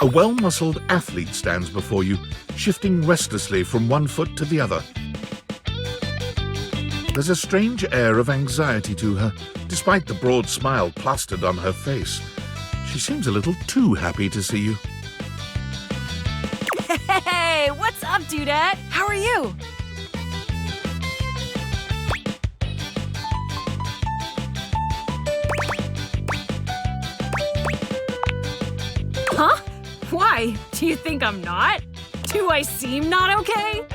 A well-muscled athlete stands before you, shifting restlessly from one foot to the other. There's a strange air of anxiety to her, despite the broad smile plastered on her face. She seems a little too happy to see you. Hey, what's up, dudette? How are you? Huh? Why? Do you think I'm not? Do I seem not okay?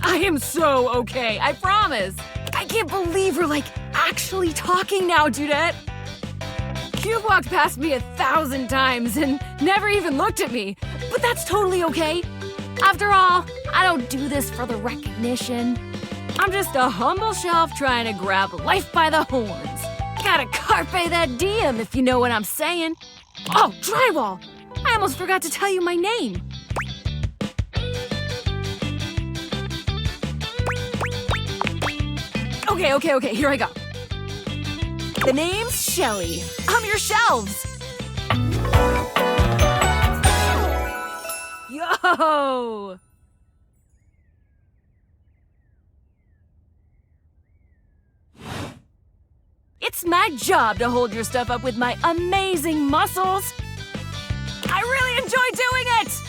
I am so okay, I promise. I can't believe we're, actually talking now, dudette. You've walked past me 1,000 times and never even looked at me, but that's totally okay. After all, I don't do this for the recognition. I'm just a humble shelf trying to grab life by the horns. Gotta carpe that diem, if you know what I'm saying. Oh, drywall! I almost forgot to tell you my name. Okay, here I go. The name's Shelley. I'm your shelves. Yo! It's my job to hold your stuff up with my amazing muscles. I really enjoy doing it!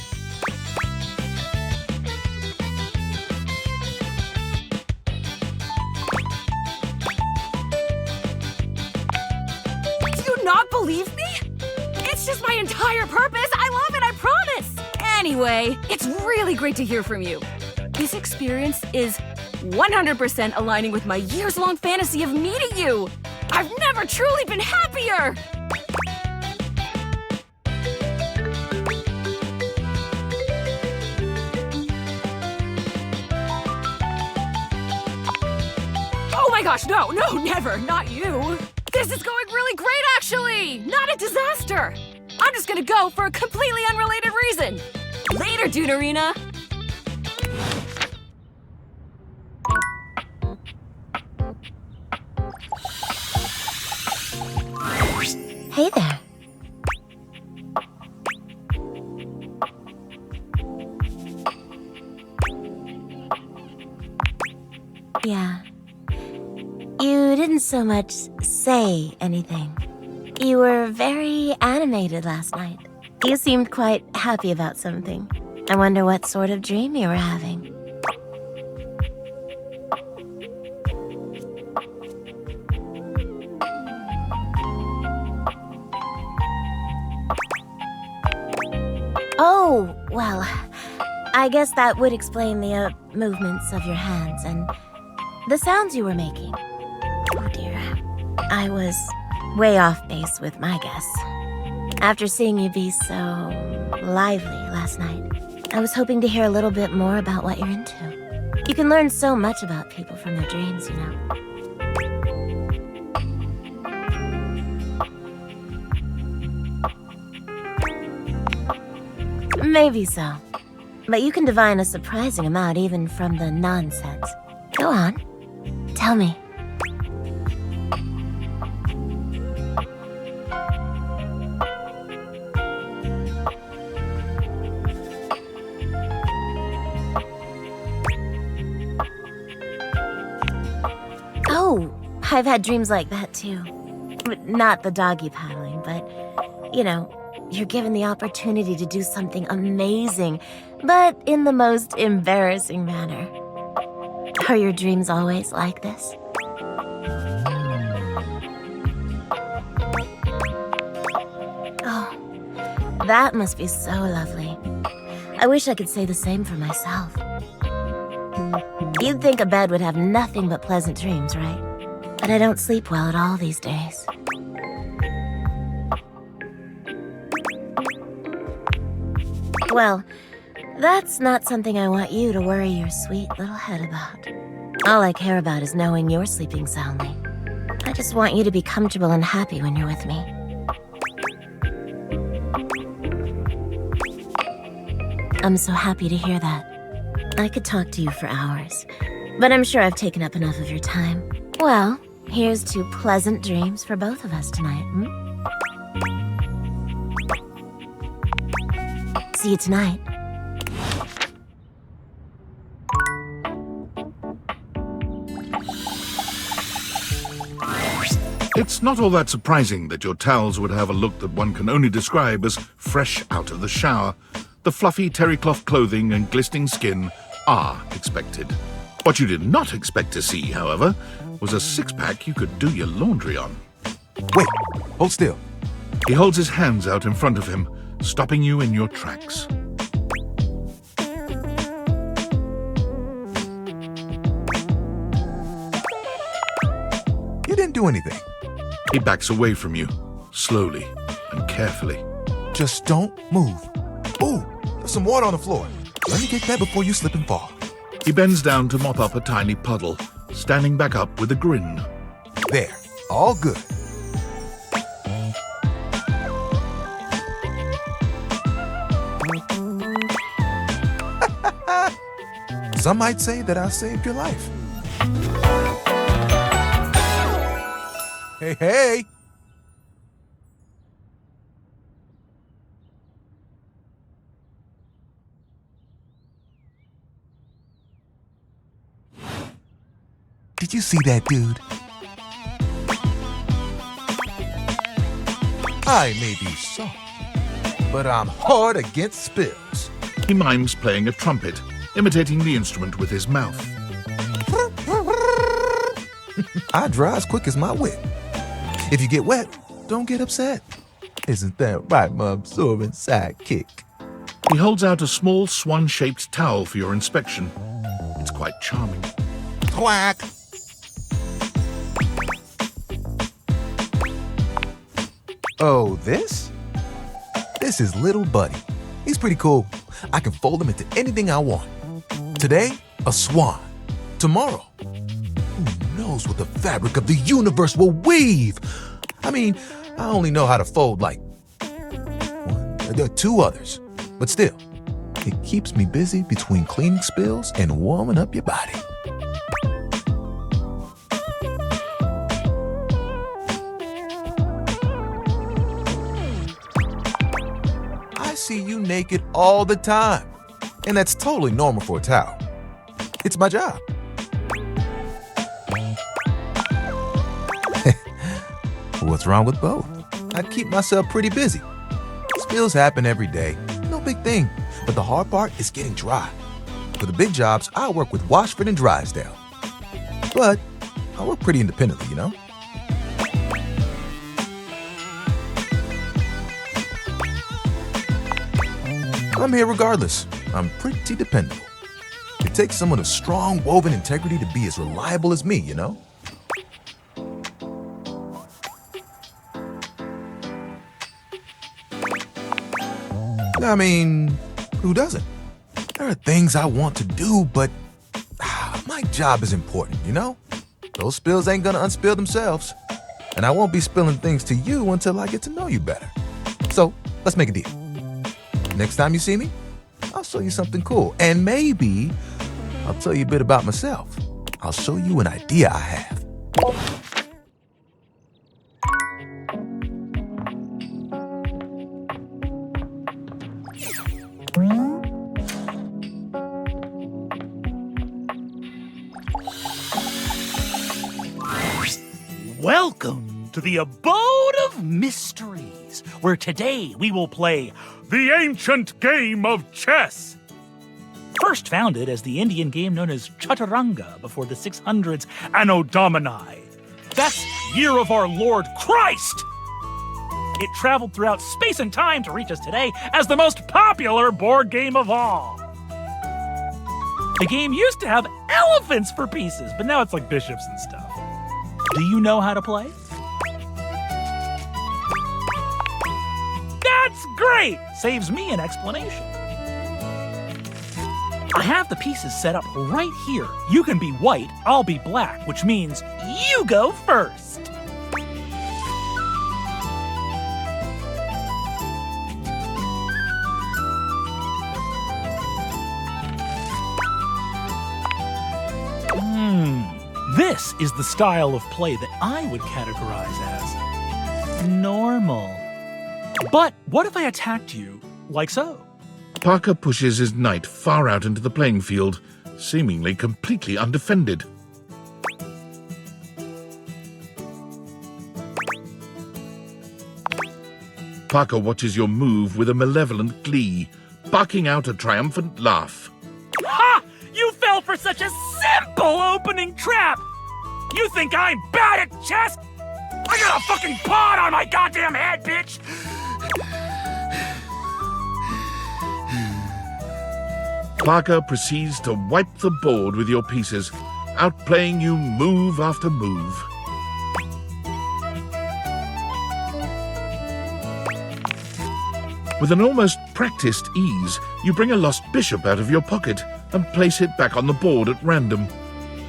Not believe me? It's just my entire purpose. I love it, I promise. Anyway, it's really great to hear from you. This experience is 100% aligning with my years-long fantasy of meeting you. I've never truly been happier. Oh my gosh, no, never, not you. This is going really great, actually! Not a disaster! I'm just gonna go for a completely unrelated reason. Later, Duderina! Hey there. Yeah. You didn't so much say anything. You were very animated last night. You seemed quite happy about something. I wonder what sort of dream you were having. Oh, well, I guess that would explain the movements of your hands and the sounds you were making. Oh dear, I was way off base with my guess. After seeing you be so lively last night, I was hoping to hear a little bit more about what you're into. You can learn so much about people from their dreams, you know. Maybe so. But you can divine a surprising amount even from the nonsense. Go on. Tell me. Oh, I've had dreams like that too. Not the doggy paddling, but, you know, you're given the opportunity to do something amazing, but in the most embarrassing manner. Are your dreams always like this? Oh, that must be so lovely. I wish I could say the same for myself. You'd think a bed would have nothing but pleasant dreams, right? But I don't sleep well at all these days. Well, that's not something I want you to worry your sweet little head about. All I care about is knowing you're sleeping soundly. I just want you to be comfortable and happy when you're with me. I'm so happy to hear that. I could talk to you for hours, but I'm sure I've taken up enough of your time. Well, here's to pleasant dreams for both of us tonight, See you tonight. It's not all that surprising that your towels would have a look that one can only describe as fresh out of the shower. The fluffy terry cloth clothing and glistening skin are expected. What you did not expect to see, however, was a six-pack you could do your laundry on. Wait, hold still. He holds his hands out in front of him, stopping you in your tracks. You didn't do anything. He backs away from you, slowly and carefully. Just don't move. Ooh, there's some water on the floor. Let me get that before you slip and fall. He bends down to mop up a tiny puddle, standing back up with a grin. There, all good. Some might say that I saved your life. Hey, hey! Did you see that, dude? I may be soft, but I'm hard against spills. He mimes playing a trumpet, imitating the instrument with his mouth. I dry as quick as my wit. If you get wet, don't get upset. Isn't that right, my absorbent sidekick? He holds out a small swan-shaped towel for your inspection. It's quite charming. Quack! Oh, this? This is Little Buddy. He's pretty cool. I can fold him into anything I want. Today, a swan. Tomorrow, who knows what the fabric of the universe will weave? I mean, I only know how to fold like two others. But still, it keeps me busy between cleaning spills and warming up your body. I see you naked all the time, and that's totally normal for a towel. It's my job. What's wrong with both? I keep myself pretty busy. Spills happen every day. No big thing. But the hard part is getting dry. For the big jobs, I work with Washford and Drysdale. But I work pretty independently, you know? I'm here regardless. I'm pretty dependable. It takes someone of strong woven integrity to be as reliable as me, you know? I mean, who doesn't? There are things I want to do, but my job is important, you know? Those spills ain't gonna unspill themselves. And I won't be spilling things to you until I get to know you better. So, let's make a deal. Next time you see me, I'll show you something cool. And maybe I'll tell you a bit about myself. I'll show you an idea I have. Welcome to the Abode of Mysteries, where today we will play the ancient game of chess. First founded as the Indian game known as Chaturanga before the 600s Anno Domini. That's year of our Lord Christ! It traveled throughout space and time to reach us today as the most popular board game of all. The game used to have elephants for pieces, but now it's like bishops and stuff. Do you know how to play? That's great! Saves me an explanation. I have the pieces set up right here. You can be white, I'll be black, which means you go first. This is the style of play that I would categorize as normal. But what if I attacked you like so? Parker pushes his knight far out into the playing field, seemingly completely undefended. Parker watches your move with a malevolent glee, barking out a triumphant laugh. Ha! You fell for such a simple opening trap! You think I'm bad at chess? I got a fucking pawn on my goddamn head, bitch! Parker proceeds to wipe the board with your pieces, outplaying you move after move. With an almost practiced ease, you bring a lost bishop out of your pocket and place it back on the board at random.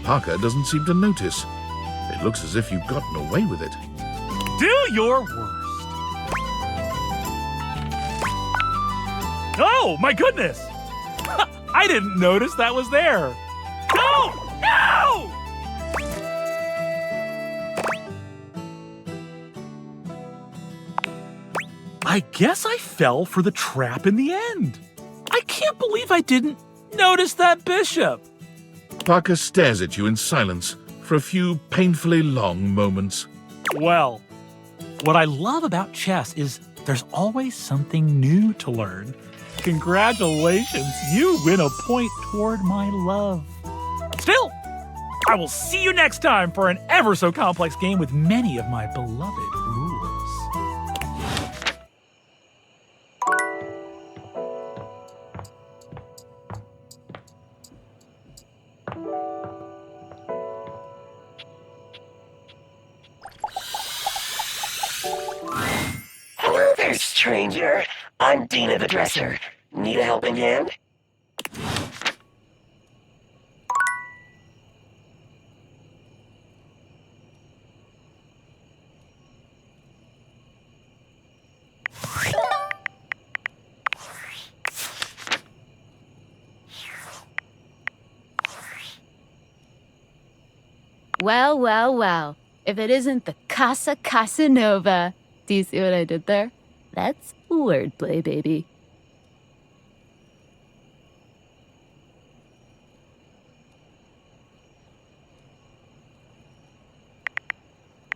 Parker doesn't seem to notice. It looks as if you've gotten away with it. Do your worst. Oh, my goodness! I didn't notice that was there. No! No! I guess I fell for the trap in the end. I can't believe I didn't notice that bishop. Parker stares at you in silence for a few painfully long moments. Well, what I love about chess is there's always something new to learn. Congratulations, you win a point toward my love. Still, I will see you next time for an ever so complex game with many of my beloved rules. Hello there, stranger. I'm Dina the Dresser. Need a helping hand? Well, well, well. If it isn't the Casa Casanova. Do you see what I did there? That's wordplay, baby.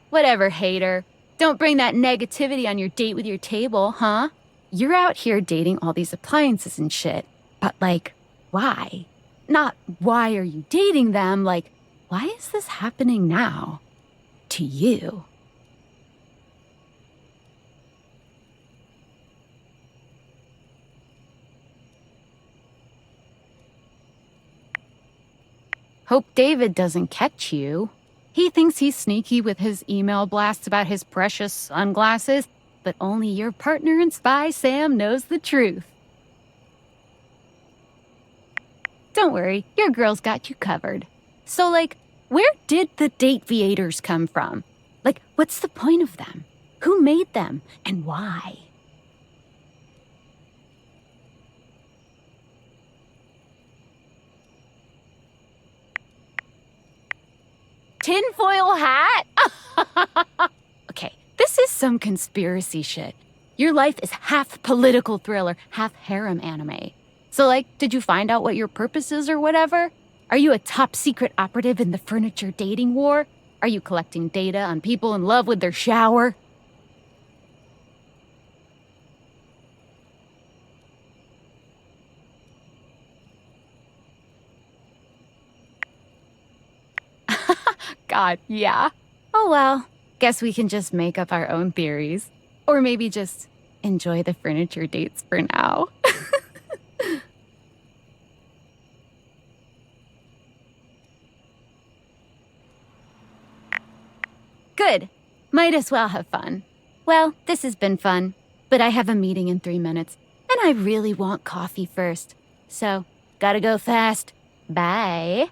Whatever, hater. Don't bring that negativity on your date with your table, huh? You're out here dating all these appliances and shit. But, like, why? Not why are you dating them, like, why is this happening now? To you. Hope David doesn't catch you. He thinks he's sneaky with his email blasts about his precious sunglasses, but only your partner and spy, Sam, knows the truth. Don't worry, your girl's got you covered. So, like, where did the date-viators come from? Like, what's the point of them? Who made them, and why? Tinfoil hat? Okay, this is some conspiracy shit. Your life is half political thriller, half harem anime. So, like, did you find out what your purpose is or whatever? Are you a top secret operative in the furniture dating war? Are you collecting data on people in love with their shower? God, yeah. Oh well, guess we can just make up our own theories. Or maybe just enjoy the furniture dates for now. Good. Might as well have fun. Well, this has been fun, but I have a meeting in 3 minutes, and I really want coffee first. So, gotta go fast. Bye.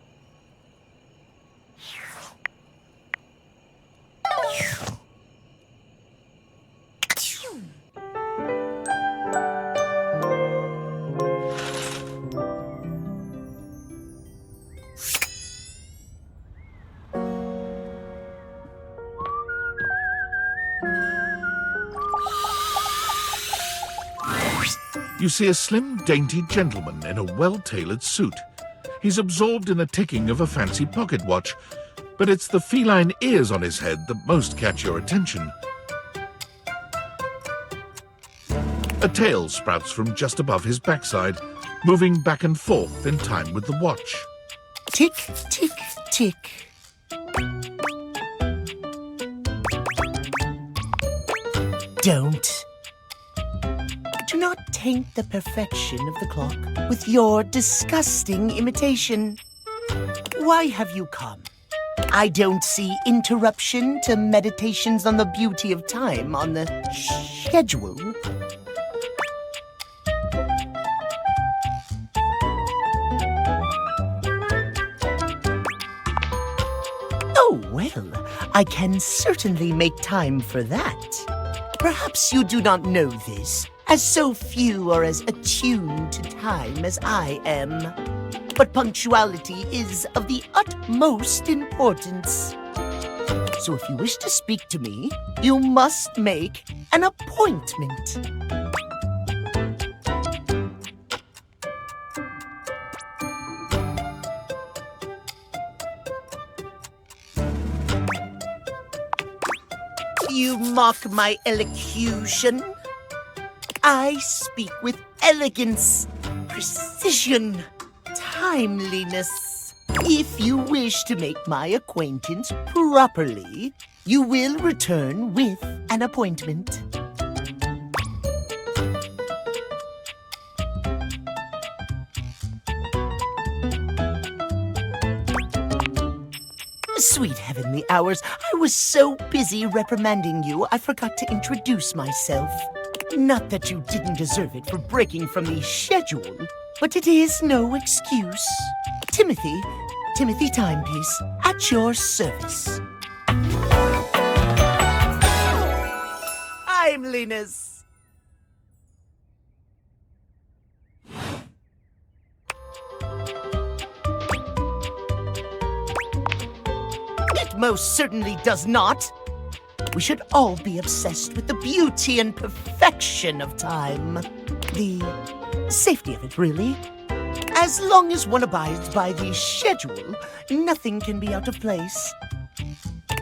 You see a slim, dainty gentleman in a well-tailored suit. He's absorbed in the ticking of a fancy pocket watch, but it's the feline ears on his head that most catch your attention. A tail sprouts from just above his backside, moving back and forth in time with the watch. Tick, tick, tick. Don't. Do not taint the perfection of the clock with your disgusting imitation. Why have you come? I don't see interruption to meditations on the beauty of time on the schedule. Oh, well, I can certainly make time for that. Perhaps you do not know this, as so few are as attuned to time as I am. But punctuality is of the utmost importance. So if you wish to speak to me, you must make an appointment. You mock my elocution. I speak with elegance, precision, timeliness. If you wish to make my acquaintance properly, you will return with an appointment. Sweet heavenly hours, I was so busy reprimanding you, I forgot to introduce myself. Not that you didn't deserve it for breaking from the schedule, but it is no excuse. Timothy Timepiece, at your service. I'm Linus. It most certainly does not. We should all be obsessed with the beauty and perfection of time. The safety of it, really. As long as one abides by the schedule, nothing can be out of place.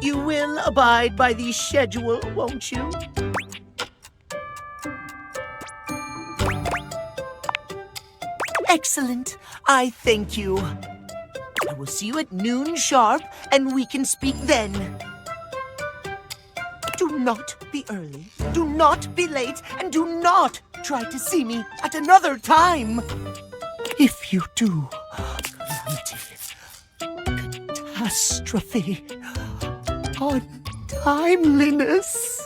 You will abide by the schedule, won't you? Excellent. I thank you. I will see you at noon sharp, and we can speak then. Do not be early, do not be late, and do not try to see me at another time. If you do, calamity, catastrophe, untimeliness.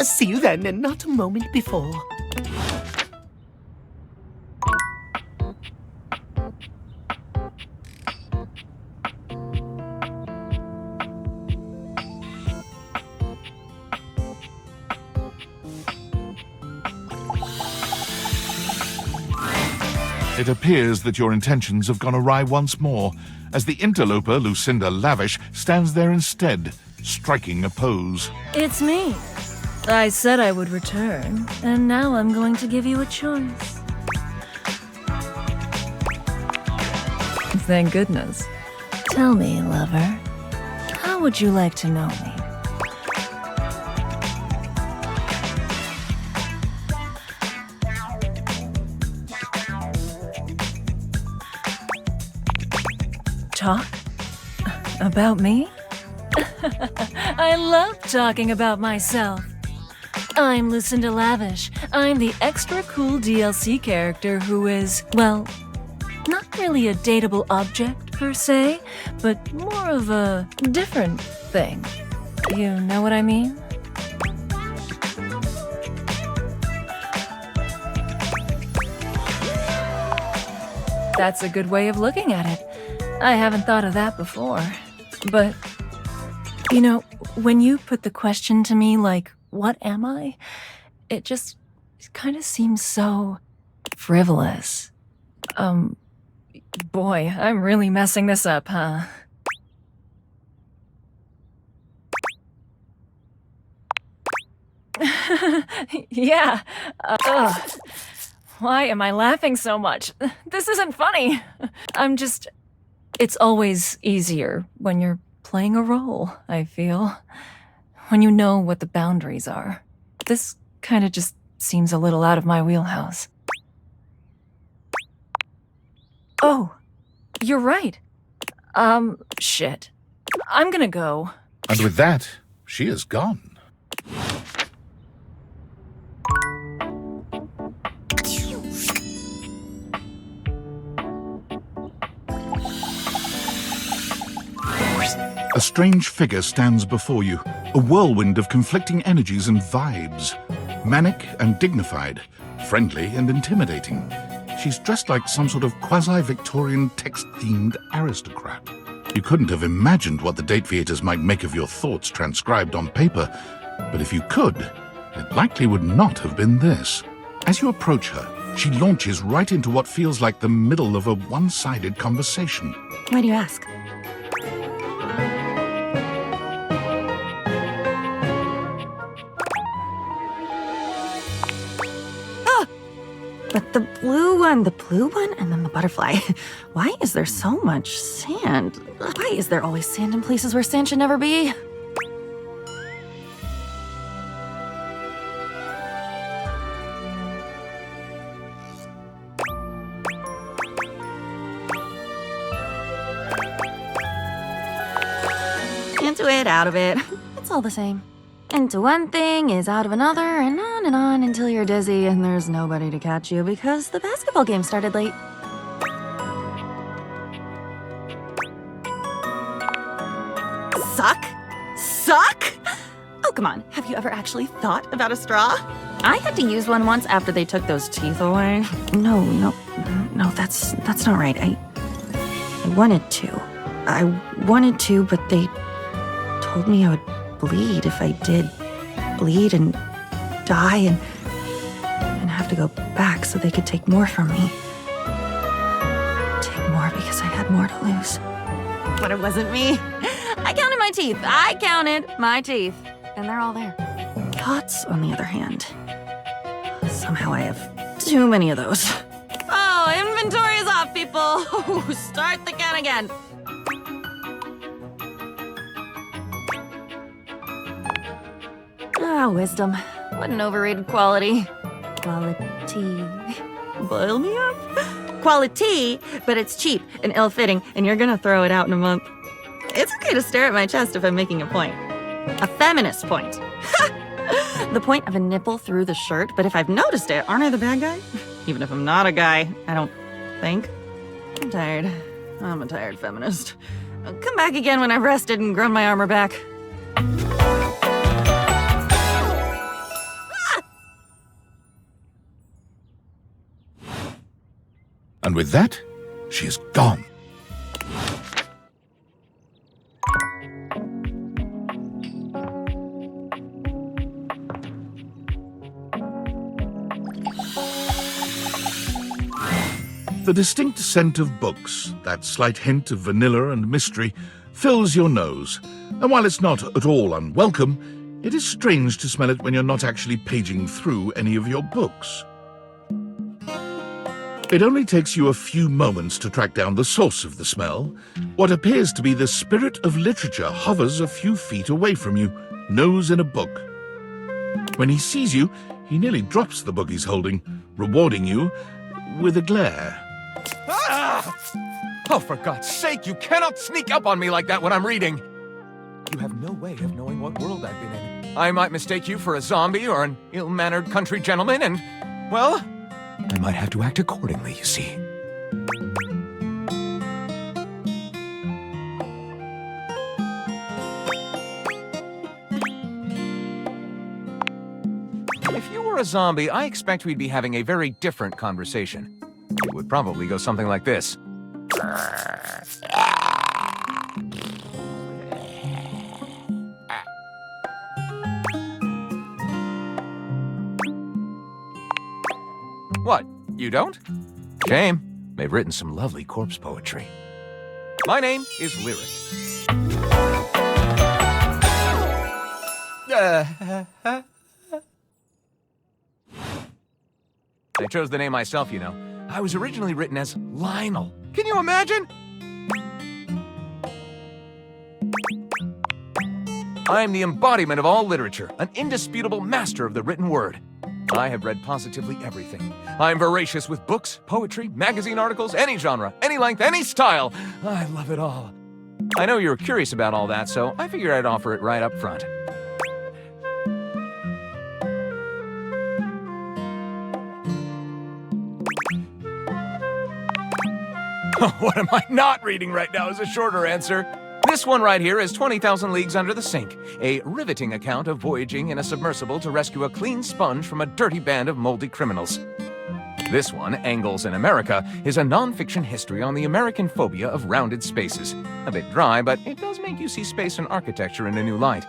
See you then, and not a moment before. It appears that your intentions have gone awry once more, as the interloper, Lucinda Lavish, stands there instead, striking a pose. It's me. I said I would return, and now I'm going to give you a choice. Thank goodness. Tell me, lover, how would you like to know me? Talk? About me? I love talking about myself. I'm Lucinda Lavish. I'm the extra cool DLC character who is, well, not really a dateable object per se, but more of a different thing. You know what I mean? That's a good way of looking at it. I haven't thought of that before. But, you know, when you put the question to me like, what am I? It just kind of seems so frivolous. Boy, I'm really messing this up, huh? Yeah. Ugh. Why am I laughing so much? This isn't funny. It's always easier when you're playing a role, I feel. When you know what the boundaries are. This kind of just seems a little out of my wheelhouse. Oh, you're right. Shit. I'm gonna go. And with that, she is gone. A strange figure stands before you, a whirlwind of conflicting energies and vibes. Manic and dignified, friendly and intimidating. She's dressed like some sort of quasi-Victorian text-themed aristocrat. You couldn't have imagined what the date theaters might make of your thoughts transcribed on paper, but if you could, it likely would not have been this. As you approach her, she launches right into what feels like the middle of a one-sided conversation. Why do you ask? But the blue one, and then the butterfly. Why is there so much sand? Why is there always sand in places where sand should never be? Into it, out of it. It's all the same. Into one thing is out of another, and on until you're dizzy and there's nobody to catch you because the basketball game started late. Suck? Suck? Oh, come on. Have you ever actually thought about a straw? I had to use one once after they took those teeth away. No, that's not right. I wanted to, but they told me I would bleed if I did bleed and die and have to go back so they could take more from me. Take more because I had more to lose. But it wasn't me. I counted my teeth. And they're all there. Thoughts, on the other hand. Somehow I have too many of those. Oh, inventory is off, people. Start the count again. Ah, wisdom. What an overrated quality. Quality. Boil me up. Quality, but it's cheap and ill-fitting, and you're gonna throw it out in a month. It's okay to stare at my chest if I'm making a point. A feminist point. The point of a nipple through the shirt, but if I've noticed it, aren't I the bad guy? Even if I'm not a guy, I don't think. I'm tired. I'm a tired feminist. I'll come back again when I've rested and grown my armor back. And with that, she is gone. The distinct scent of books, that slight hint of vanilla and mystery, fills your nose. And while it's not at all unwelcome, it is strange to smell it when you're not actually paging through any of your books. It only takes you a few moments to track down the source of the smell. What appears to be the spirit of literature hovers a few feet away from you, nose in a book. When he sees you, he nearly drops the book he's holding, rewarding you with a glare. Ah! Oh, for God's sake, you cannot sneak up on me like that when I'm reading. You have no way of knowing what world I've been in. I might mistake you for a zombie or an ill-mannered country gentleman, and, well, I might have to act accordingly, you see. If you were a zombie, I expect we'd be having a very different conversation. It would probably go something like this. What, you don't? Shame. They've written some lovely corpse poetry. My name is Lyric. I chose the name myself, you know. I was originally written as Lionel. Can you imagine? I am the embodiment of all literature, an indisputable master of the written word. I have read positively everything. I am voracious with books, poetry, magazine articles, any genre, any length, any style. I love it all. I know you're curious about all that, so I figured I'd offer it right up front. What am I not reading right now is a shorter answer. This one right here is 20,000 Leagues Under the Sink, a riveting account of voyaging in a submersible to rescue a clean sponge from a dirty band of moldy criminals. This one, Angles in America, is a non-fiction history on the American phobia of rounded spaces. A bit dry, but it does make you see space and architecture in a new light.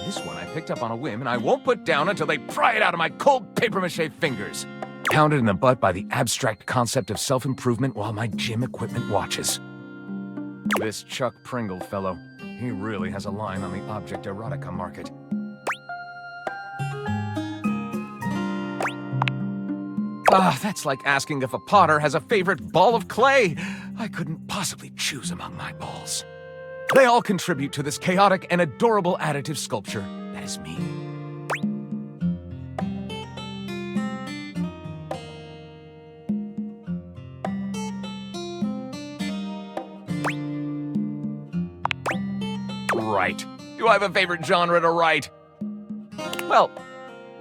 This one I picked up on a whim, and I won't put down until they pry it out of my cold papier-mâché fingers. Pounded in the butt by the abstract concept of self-improvement while my gym equipment watches. This Chuck Pringle fellow, he really has a line on the object erotica market. That's like asking if a potter has a favorite ball of clay. I couldn't possibly choose among my balls. They all contribute to this chaotic and adorable additive sculpture that is me. Right. Do I have a favorite genre to write? Well,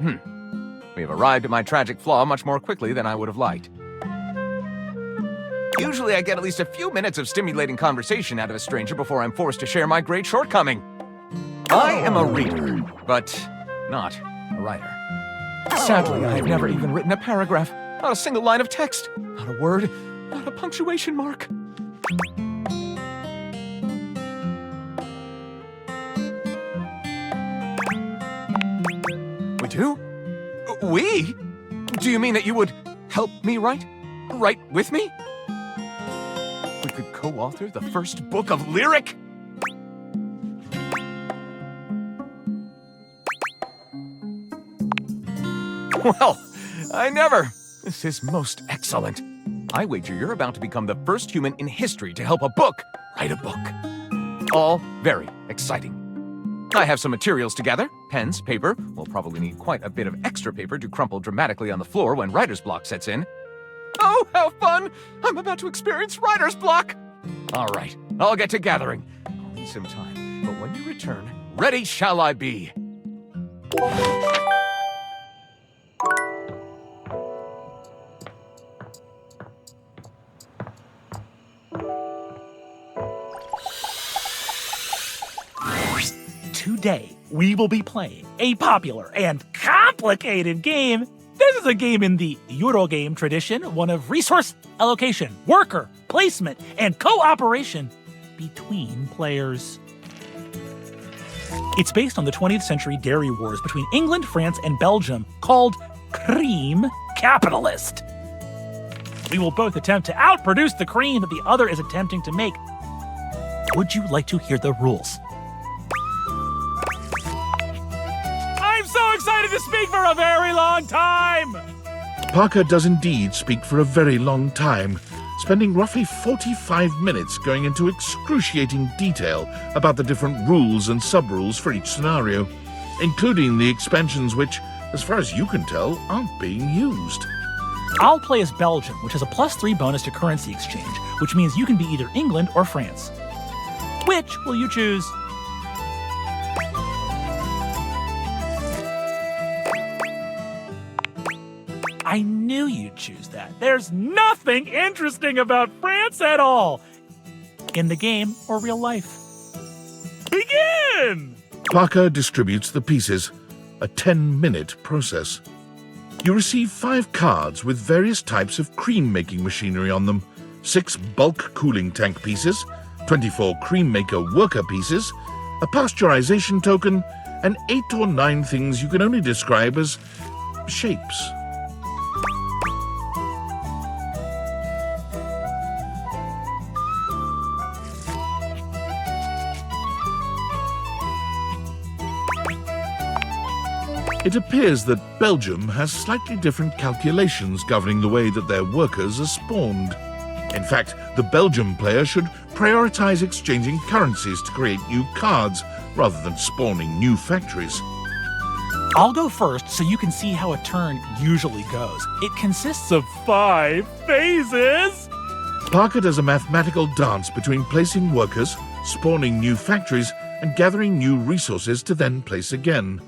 we have arrived at my tragic flaw much more quickly than I would have liked. Usually I get at least a few minutes of stimulating conversation out of a stranger before I'm forced to share my great shortcoming. I am a reader, but not a writer. Sadly, I have never even written a paragraph, not a single line of text, not a word, not a punctuation mark. We do? We? Do you mean that you would help me write? Write with me? We could co-author the first book of lyric? Well, I never. This is most excellent. I wager you're about to become the first human in history to help a book write a book. All very exciting. I have some materials to gather. Pens, paper. We'll probably need quite a bit of extra paper to crumple dramatically on the floor when writer's block sets in. Oh, how fun! I'm about to experience writer's block! All right, I'll get to gathering. I'll need some time, but when you return, ready shall I be. Today, we will be playing a popular and complicated game. This is a game in the Eurogame tradition, one of resource allocation, worker placement, and cooperation between players. It's based on the 20th century dairy wars between England, France, and Belgium, called Cream Capitalist. We will both attempt to outproduce the cream that the other is attempting to make. Would you like to hear the rules? I'm so excited to speak for a very long time! Parker does indeed speak for a very long time, spending roughly 45 minutes going into excruciating detail about the different rules and sub-rules for each scenario, including the expansions which, as far as you can tell, aren't being used. I'll play as Belgium, which has a +3 bonus to currency exchange, which means you can be either England or France. Which will you choose? I knew you'd choose that. There's nothing interesting about France at all. In the game or real life. Begin! Parker distributes the pieces, a 10-minute process. You receive 5 cards with various types of cream-making machinery on them, 6 bulk cooling tank pieces, 24 cream maker worker pieces, a pasteurization token, and 8 or 9 things you can only describe as shapes. It appears that Belgium has slightly different calculations governing the way that their workers are spawned. In fact, the Belgium player should prioritize exchanging currencies to create new cards rather than spawning new factories. I'll go first so you can see how a turn usually goes. It consists of 5 phases. Parker does a mathematical dance between placing workers, spawning new factories, and gathering new resources to then place again.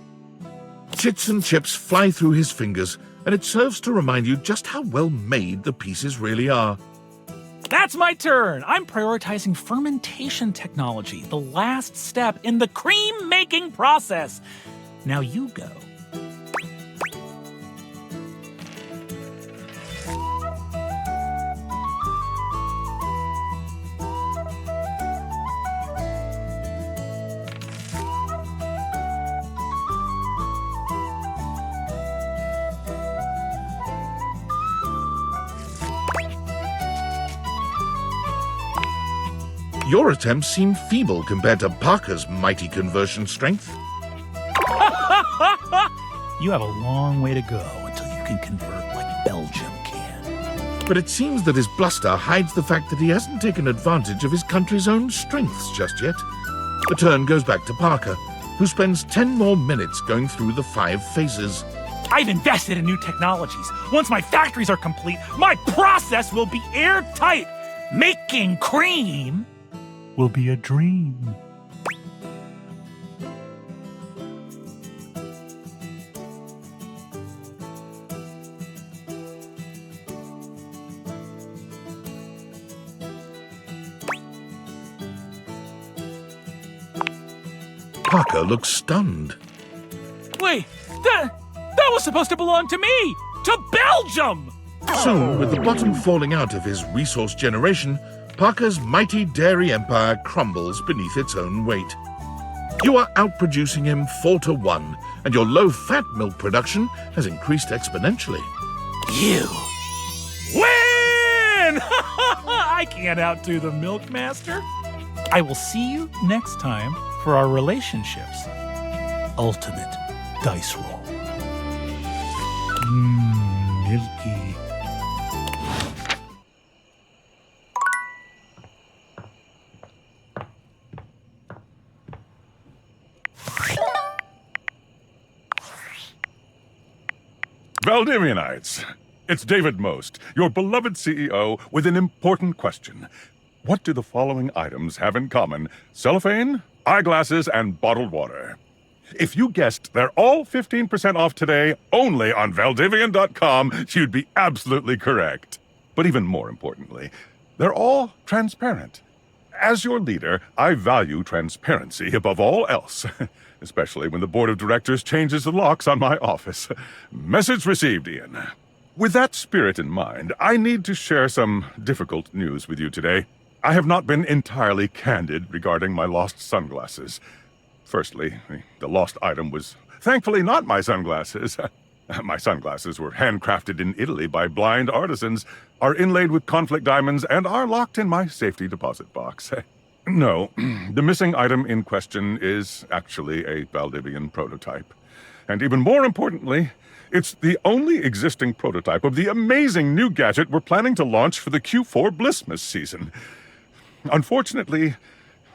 Chits and chips fly through his fingers, and it serves to remind you just how well made the pieces really are. That's my turn. I'm prioritizing fermentation technology, the last step in the cream-making process. Now you go. Your attempts seem feeble compared to Parker's mighty conversion strength. You have a long way to go until you can convert like Belgium can. But it seems that his bluster hides the fact that he hasn't taken advantage of his country's own strengths just yet. The turn goes back to Parker, who spends 10 more minutes going through the 5 phases. I've invested in new technologies. Once my factories are complete, my process will be airtight. Making cream will be a dream. Parker looks stunned. Wait, that was supposed to belong to me! To Belgium! Soon, with the bottom falling out of his resource generation, Parker's mighty dairy empire crumbles beneath its own weight. You are outproducing him 4-1, and your low-fat milk production has increased exponentially. You win! I can't outdo the Milkmaster. I will see you next time for our relationships. Ultimate dice roll. Milky. Valdivianites, it's David Most, your beloved CEO, with an important question. What do the following items have in common? Cellophane, eyeglasses, and bottled water. If you guessed they're all 15% off today only on Valdivian.com, you'd be absolutely correct. But even more importantly, they're all transparent. As your leader, I value transparency above all else. Especially when the board of directors changes the locks on my office. Message received, Ian. With that spirit in mind, I need to share some difficult news with you today. I have not been entirely candid regarding my lost sunglasses. Firstly, the lost item was thankfully not my sunglasses. My sunglasses were handcrafted in Italy by blind artisans, are inlaid with conflict diamonds, and are locked in my safety deposit box. No, the missing item in question is actually a Valdivian prototype. And even more importantly, it's the only existing prototype of the amazing new gadget we're planning to launch for the Q4 Blissmas season. Unfortunately,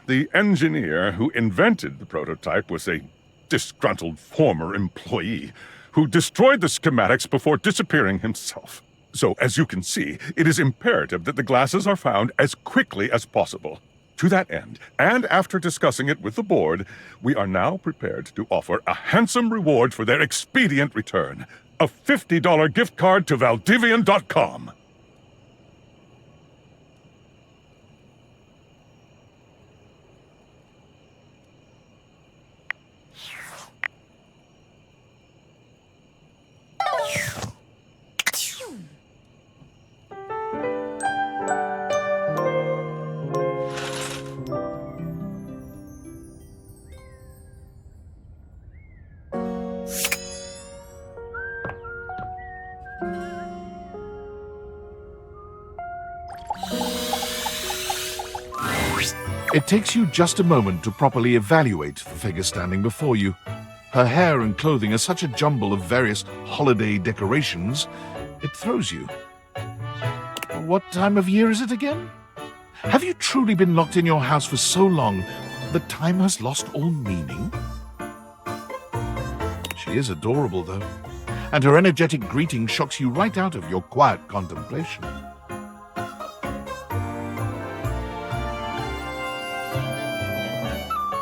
the engineer who invented the prototype was a disgruntled former employee who destroyed the schematics before disappearing himself. So, as you can see, it is imperative that the glasses are found as quickly as possible. To that end, and after discussing it with the board, we are now prepared to offer a handsome reward for their expedient return. A $50 gift card to Valdivian.com. It takes you just a moment to properly evaluate the figure standing before you. Her hair and clothing are such a jumble of various holiday decorations, it throws you. What time of year is it again? Have you truly been locked in your house for so long that time has lost all meaning? She is adorable, though, and her energetic greeting shocks you right out of your quiet contemplation.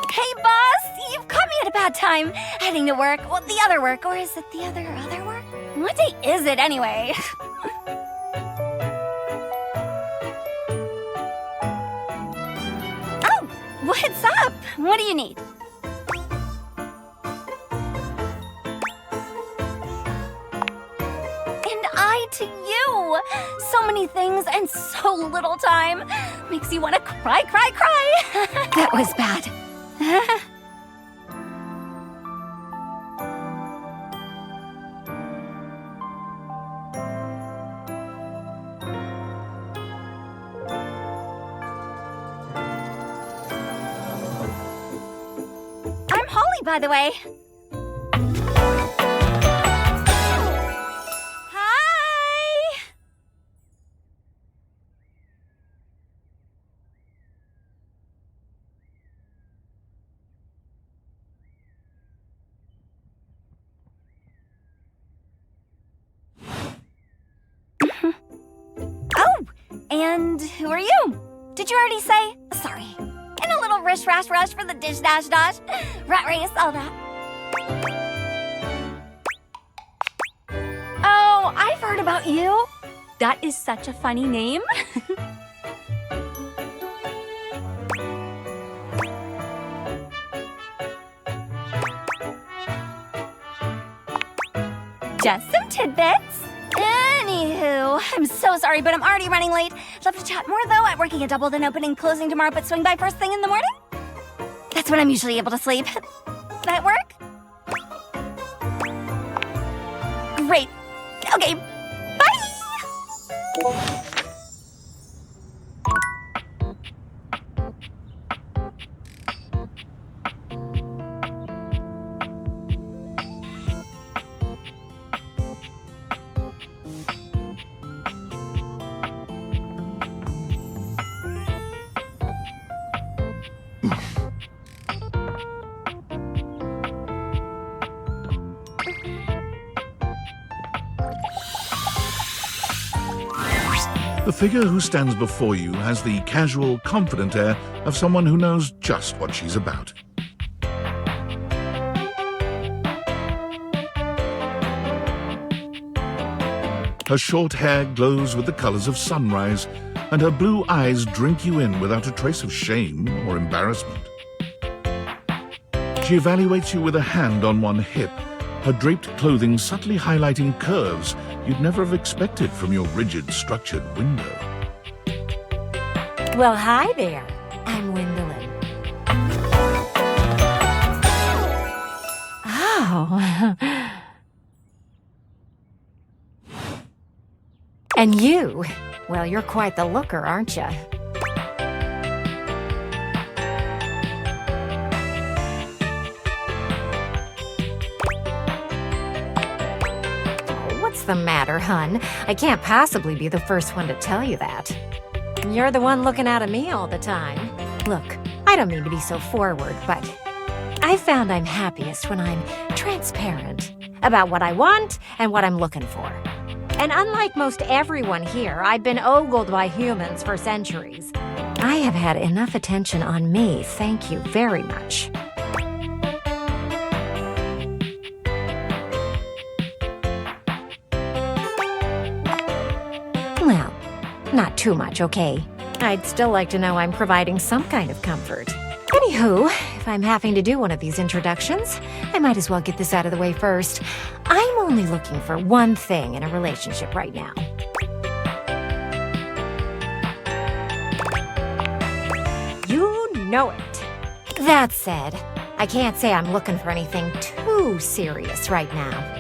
Hey, boss! You've caught me at a bad time. Heading to work. Well, the other work. Or is it the other work? What day is it, anyway? Oh! What's up? What do you need? And I to you! So many things and so little time. Makes you want to cry. That was bad. I'm Holly, by the way. Hi! Oh, and who are you? Did you already say? Sorry. And a little rush for the dish dash. Rat race, all that. Oh, I've heard about you. That is such a funny name. Just some tidbits. Anywho, I'm so sorry, but I'm already running late. Love to chat more, though. I'm working a double, then opening and closing tomorrow, but swing by first thing in the morning? That's when I'm usually able to sleep. That work? Great. Okay, bye! The figure who stands before you has the casual, confident air of someone who knows just what she's about. Her short hair glows with the colors of sunrise, and her blue eyes drink you in without a trace of shame or embarrassment. She evaluates you with a hand on one hip, her draped clothing subtly highlighting curves you'd never have expected from your rigid, structured window. Well, hi there. I'm Wyndolyn. Oh. And you? Well, you're quite the looker, aren't you? What's the matter, hun? I can't possibly be the first one to tell you that. You're the one looking out at me all the time. Look, I don't mean to be so forward, but I found I'm happiest when I'm transparent about what I want and what I'm looking for. And unlike most everyone here, I've been ogled by humans for centuries. I have had enough attention on me, thank you very much. Well, not too much, okay? I'd still like to know I'm providing some kind of comfort. Anywho, if I'm having to do one of these introductions, I might as well get this out of the way first. I'm only looking for one thing in a relationship right now. You know it. That said, I can't say I'm looking for anything too serious right now.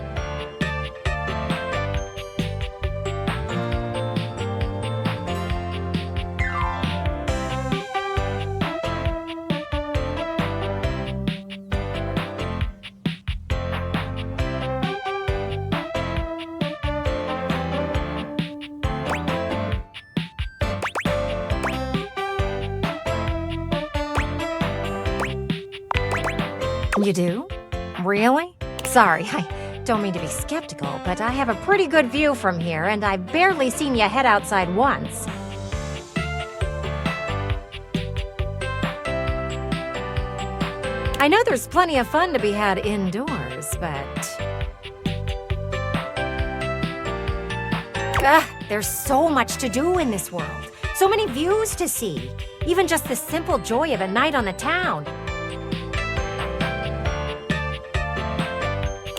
You do? Really? Sorry, I don't mean to be skeptical, but I have a pretty good view from here, and I've barely seen you head outside once. I know there's plenty of fun to be had indoors, but... there's so much to do in this world. So many views to see. Even just the simple joy of a night on the town.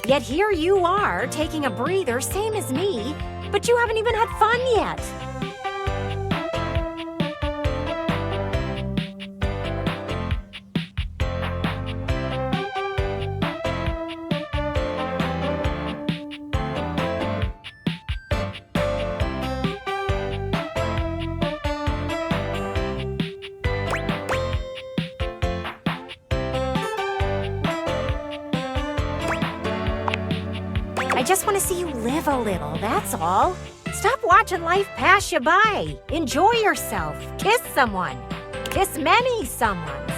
Yet here you are, taking a breather, same as me, but you haven't even had fun yet. I just want to see you live a little, that's all. Stop watching life pass you by. Enjoy yourself. Kiss someone. Kiss many someones.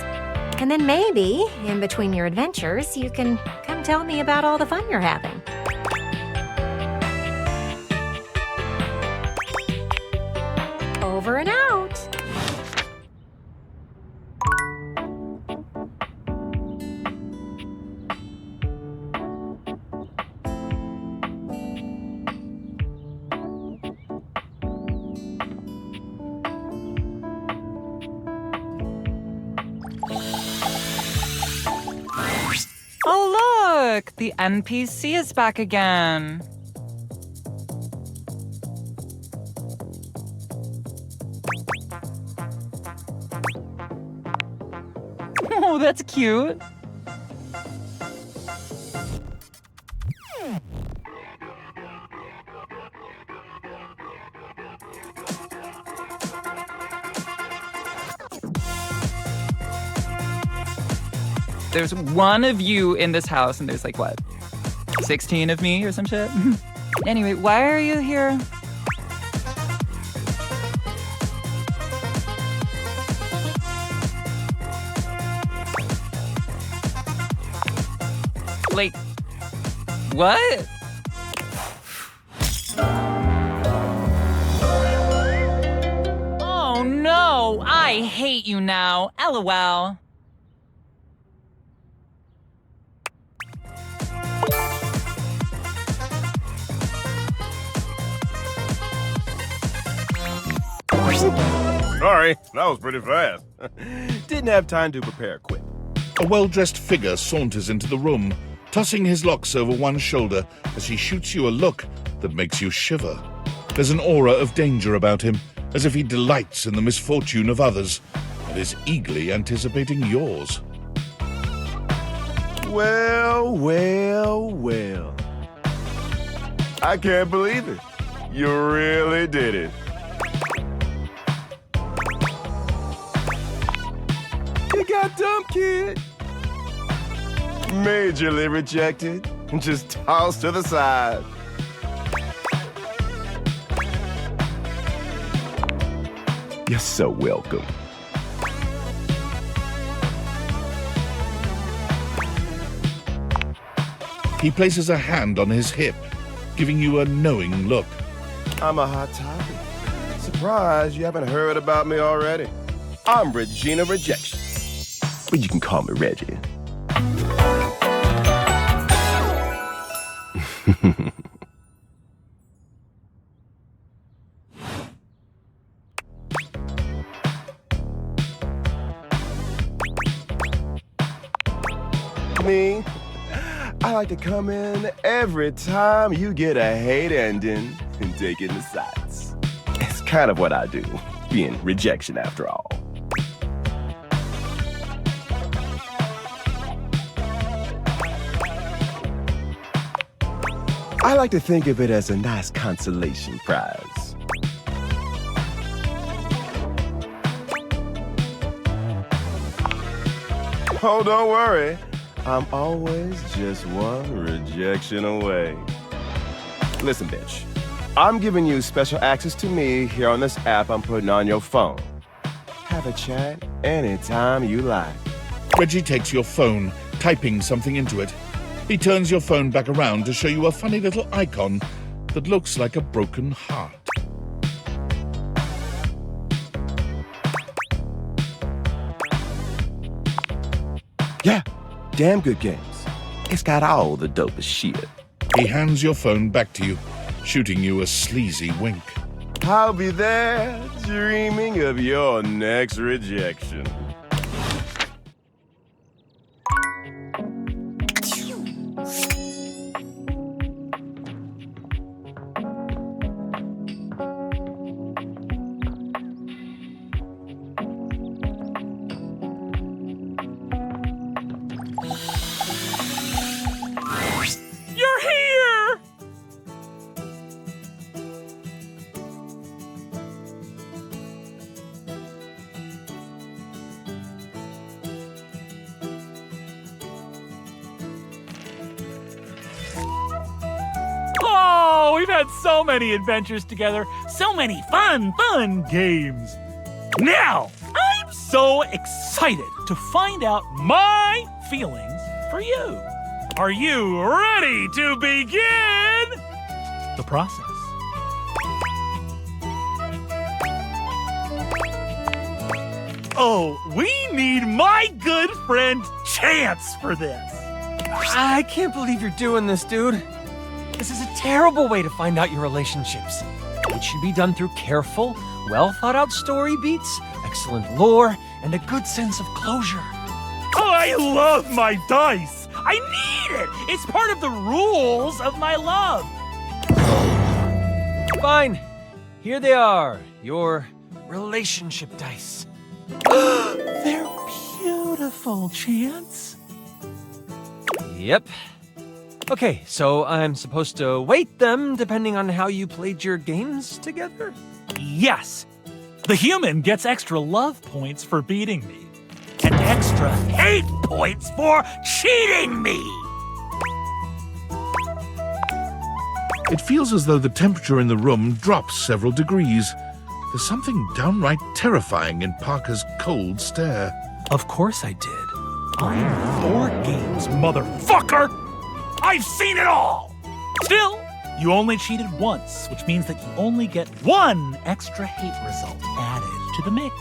And then maybe, in between your adventures, you can come tell me about all the fun you're having. Over and out. Oh, look! The NPC is back again. Oh, that's cute. There's one of you in this house, and there's like, what, 16 of me or some shit? Anyway, why are you here? Like, what? Oh no, I hate you now, LOL. Sorry, that was pretty fast. Didn't have time to prepare quick. A well-dressed figure saunters into the room, tossing his locks over one shoulder as he shoots you a look that makes you shiver. There's an aura of danger about him, as if he delights in the misfortune of others and is eagerly anticipating yours. Well, well, well. I can't believe it. You really did it. You got dumped, kid. Majorly rejected and just tossed to the side. You're so welcome. He places a hand on his hip, giving you a knowing look. I'm a hot topic. Surprised you haven't heard about me already. I'm Regina Rejection. But you can call me Reggie. Me, I like to come in every time you get a hate ending and take in the sights. It's kind of what I do, being rejection after all. I like to think of it as a nice consolation prize. Oh, don't worry. I'm always just one rejection away. Listen, bitch. I'm giving you special access to me here on this app I'm putting on your phone. Have a chat anytime you like. Reggie takes your phone typing something into it. He turns your phone back around to show you a funny little icon that looks like a broken heart. Yeah, damn good games. It's got all the dopest shit. He hands your phone back to you, shooting you a sleazy wink. I'll be there dreaming of your next rejection. You're here! Oh, we've had so many adventures together, so many fun games. Now, I'm so excited to find out my feelings for you. Are you ready to begin the process? Oh, we need my good friend Chance for this. I can't believe you're doing this, dude. This is a terrible way to find out your relationships. It should be done through careful, well-thought-out story beats, excellent lore, and a good sense of closure. I love my dice. I need it. It's part of the rules of my love. Fine. Here they are, your relationship dice. They're beautiful, Chance. Yep. Okay, so I'm supposed to weight them depending on how you played your games together? Yes. The human gets extra love points for beating me, and extra hate points for cheating me. It feels as though the temperature in the room drops several degrees. There's something downright terrifying in Parker's cold stare. Of course I did. I'm 4 games, motherfucker! I've seen it all! Still, you only cheated once, which means that you only get 1 extra hate result added to the mix.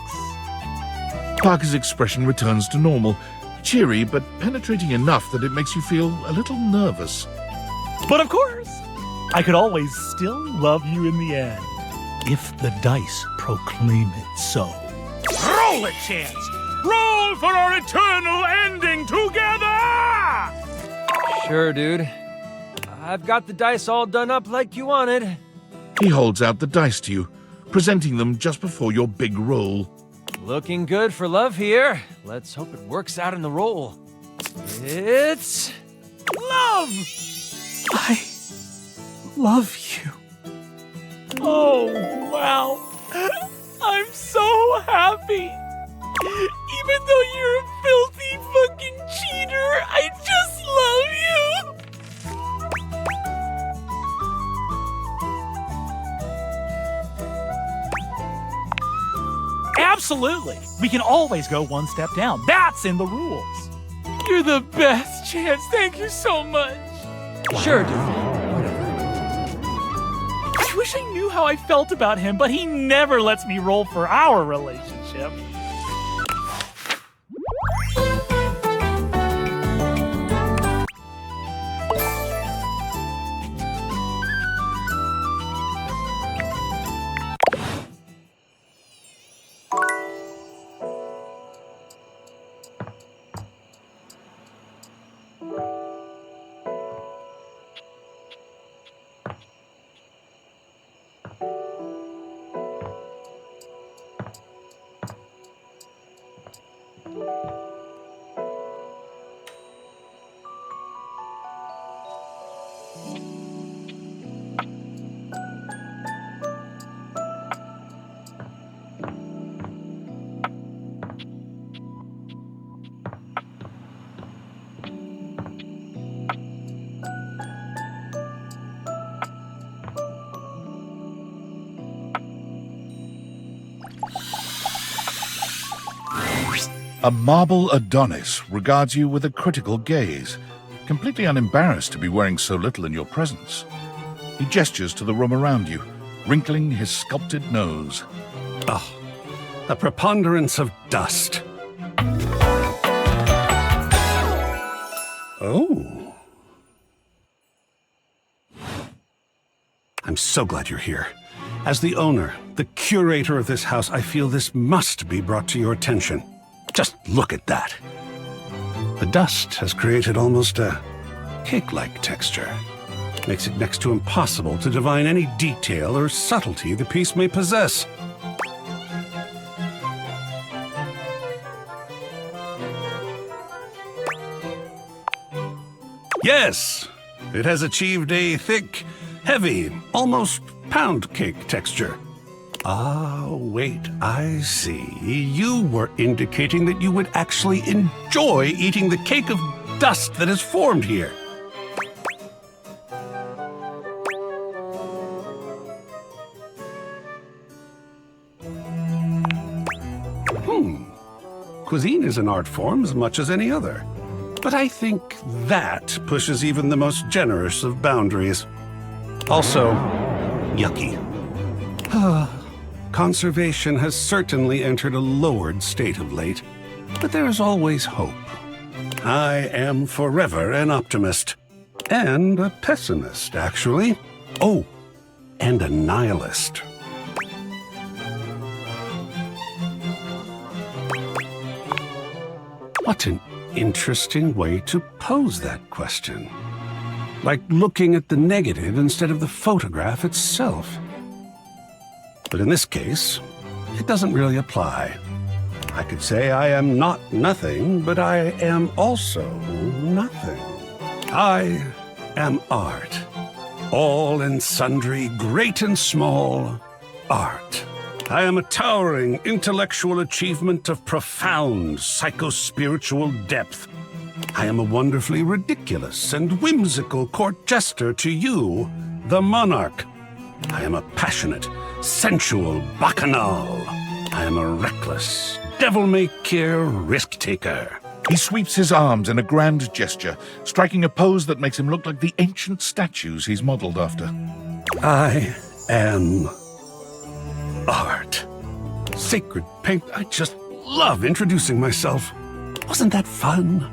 Parker's expression returns to normal, cheery but penetrating enough that it makes you feel a little nervous. But of course, I could always still love you in the end, if the dice proclaim it so. Roll it, Chance! Roll for our eternal ending together! Sure, dude. I've got the dice all done up like you wanted. He holds out the dice to you, presenting them just before your big roll. Looking good for love here. Let's hope it works out in the roll. It's... love! I love you. Oh, wow. I'm so happy. Even though you're a filthy fucking cheater, I just love you. Absolutely. We can always go 1 step down. That's in the rules. You're the best, Chance. Thank you so much. Sure, dude. I wish I knew how I felt about him, but he never lets me roll for our relationship. A marble Adonis regards you with a critical gaze, completely unembarrassed to be wearing so little in your presence. He gestures to the room around you, wrinkling his sculpted nose. Oh, the preponderance of dust. Oh. I'm so glad you're here. As the owner, the curator of this house, I feel this must be brought to your attention. Just look at that. The dust has created almost a cake-like texture. Makes it next to impossible to divine any detail or subtlety the piece may possess. Yes, it has achieved a thick, heavy, almost pound cake texture. Ah, wait, I see. You were indicating that you would actually enjoy eating the cake of dust that has formed here. Cuisine is an art form as much as any other. But I think that pushes even the most generous of boundaries. Also, yucky. Conservation has certainly entered a lowered state of late, but there is always hope. I am forever an optimist. And a pessimist, actually. Oh, and a nihilist. What an interesting way to pose that question. Like looking at the negative instead of the photograph itself. But in this case, it doesn't really apply. I could say I am not nothing, but I am also nothing. I am art. All and sundry, great and small, art. I am a towering intellectual achievement of profound psycho-spiritual depth. I am a wonderfully ridiculous and whimsical court jester to you, the monarch. I am a passionate, sensual bacchanal. I am a reckless, devil-may-care risk-taker. He sweeps his arms in a grand gesture, striking a pose that makes him look like the ancient statues he's modeled after. I am art. Sacred paint, I just love introducing myself. Wasn't that fun?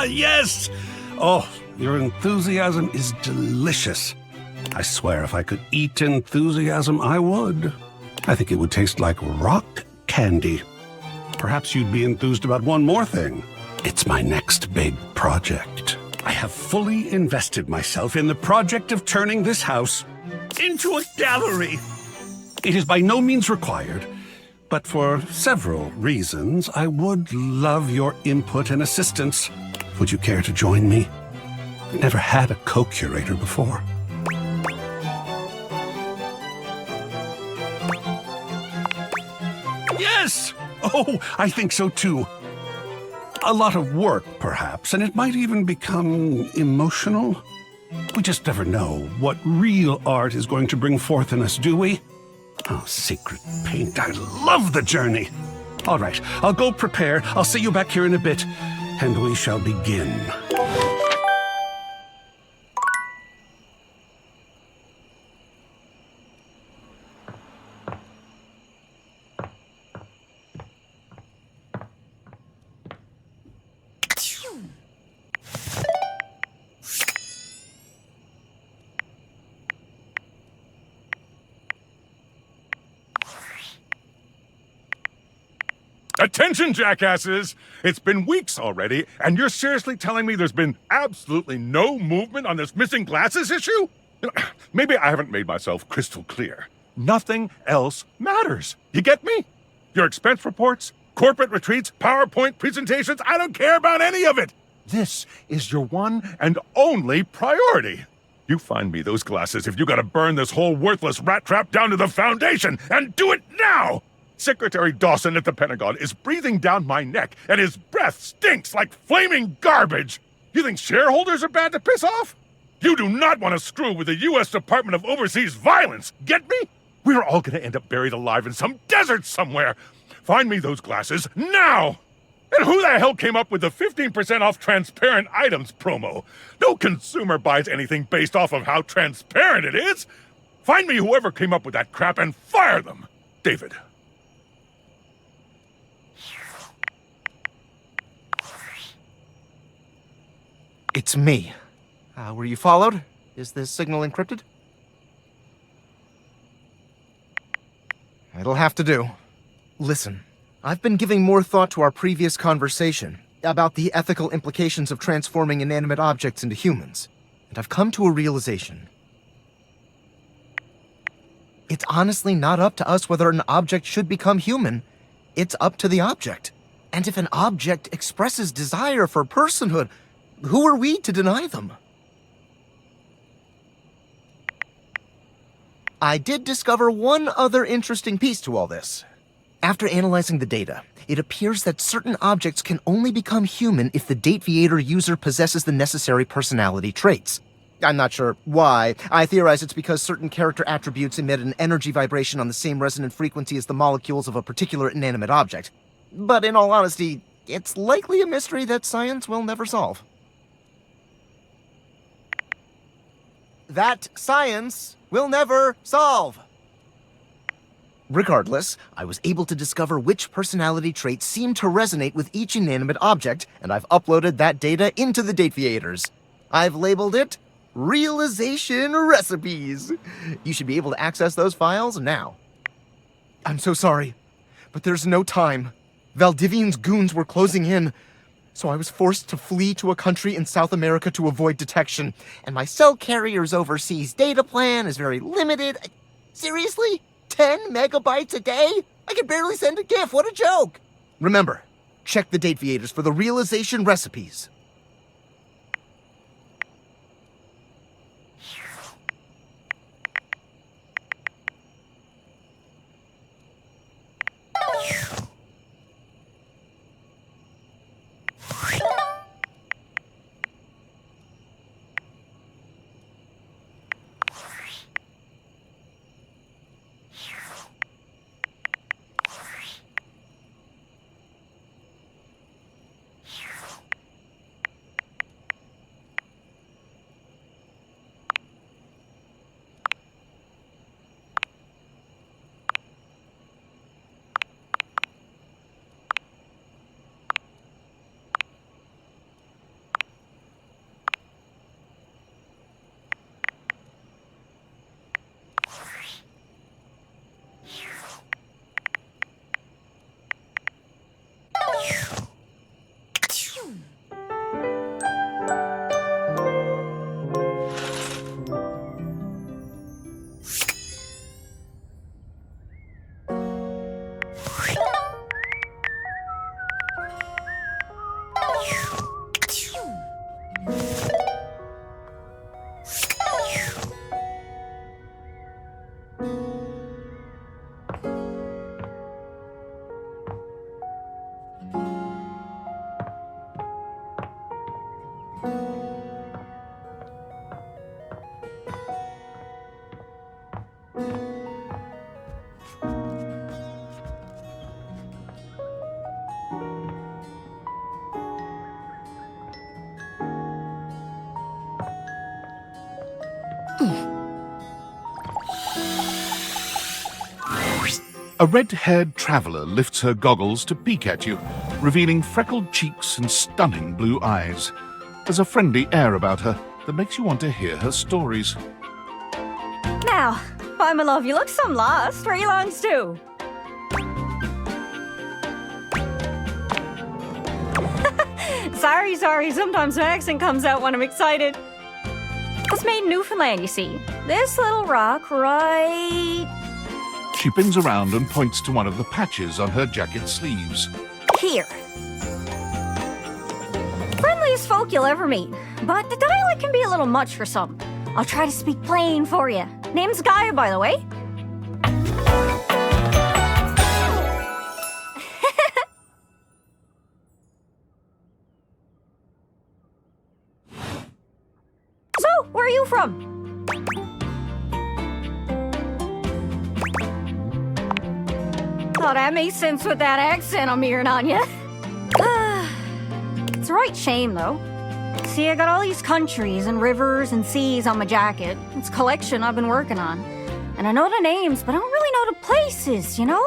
Yes! Oh, your enthusiasm is delicious. I swear if I could eat enthusiasm, I would. I think it would taste like rock candy. Perhaps you'd be enthused about one more thing. It's my next big project. I have fully invested myself in the project of turning this house into a gallery. It is by no means required, but for several reasons, I would love your input and assistance. Would you care to join me? I've never had a co-curator before. Yes! Oh, I think so too. A lot of work, perhaps, and it might even become emotional. We just never know what real art is going to bring forth in us, do we? Oh, sacred paint, I love the journey. All right, I'll go prepare. I'll see you back here in a bit, and we shall begin. Attention, jackasses! It's been weeks already, and you're seriously telling me there's been absolutely no movement on this missing glasses issue? You know, maybe I haven't made myself crystal clear. Nothing else matters. You get me? Your expense reports, corporate retreats, PowerPoint presentations, I don't care about any of it! This is your one and only priority. You find me those glasses if you gotta burn this whole worthless rat trap down to the foundation, and do it now! Secretary Dawson at the Pentagon is breathing down my neck, and his breath stinks like flaming garbage! You think shareholders are bad to piss off? You do not want to screw with the U.S. Department of Overseas Violence, get me? We're all gonna end up buried alive in some desert somewhere. Find me those glasses now! And who the hell came up with the 15% off transparent items promo? No consumer buys anything based off of how transparent it is. Find me whoever came up with that crap and fire them. David. It's me. Were you followed? Is this signal encrypted? It'll have to do. Listen, I've been giving more thought to our previous conversation about the ethical implications of transforming inanimate objects into humans, and I've come to a realization. It's honestly not up to us whether an object should become human. It's up to the object. And if an object expresses desire for personhood, who are we to deny them? I did discover one other interesting piece to all this. After analyzing the data, it appears that certain objects can only become human if the Dateviator user possesses the necessary personality traits. I'm not sure why. I theorize it's because certain character attributes emit an energy vibration on the same resonant frequency as the molecules of a particular inanimate object. But in all honesty, it's likely a mystery that science will never solve. That science will never solve. Regardless, I was able to discover which personality traits seem to resonate with each inanimate object, and I've uploaded that data into the Dateviators. I've labeled it Realization Recipes. You should be able to access those files now. I'm so sorry, but there's no time. Valdivian's goons were closing in, so I was forced to flee to a country in South America to avoid detection, and my cell carrier's overseas data plan is very limited. Seriously? 10 megabytes a day? I can barely send a GIF, what a joke! Remember, check the Dateviators for the Realization Recipes. A red-haired traveler lifts her goggles to peek at you, revealing freckled cheeks and stunning blue eyes. There's a friendly air about her that makes you want to hear her stories. Now, why, my love, you look some lost. Where you longs to? Sorry, sometimes my accent comes out when I'm excited. It's made in Newfoundland, you see. This little rock right... She pins around and points to one of the patches on her jacket sleeves. here. Friendliest folk you'll ever meet, but the dialect can be a little much for some. I'll try to speak plain for you. Name's Gaia, by the way. So, where are you from? Oh, that makes sense with that accent I'm hearing on you. It's a right shame, though. See, I got all these countries and rivers and seas on my jacket. It's a collection I've been working on. And I know the names, but I don't really know the places, you know?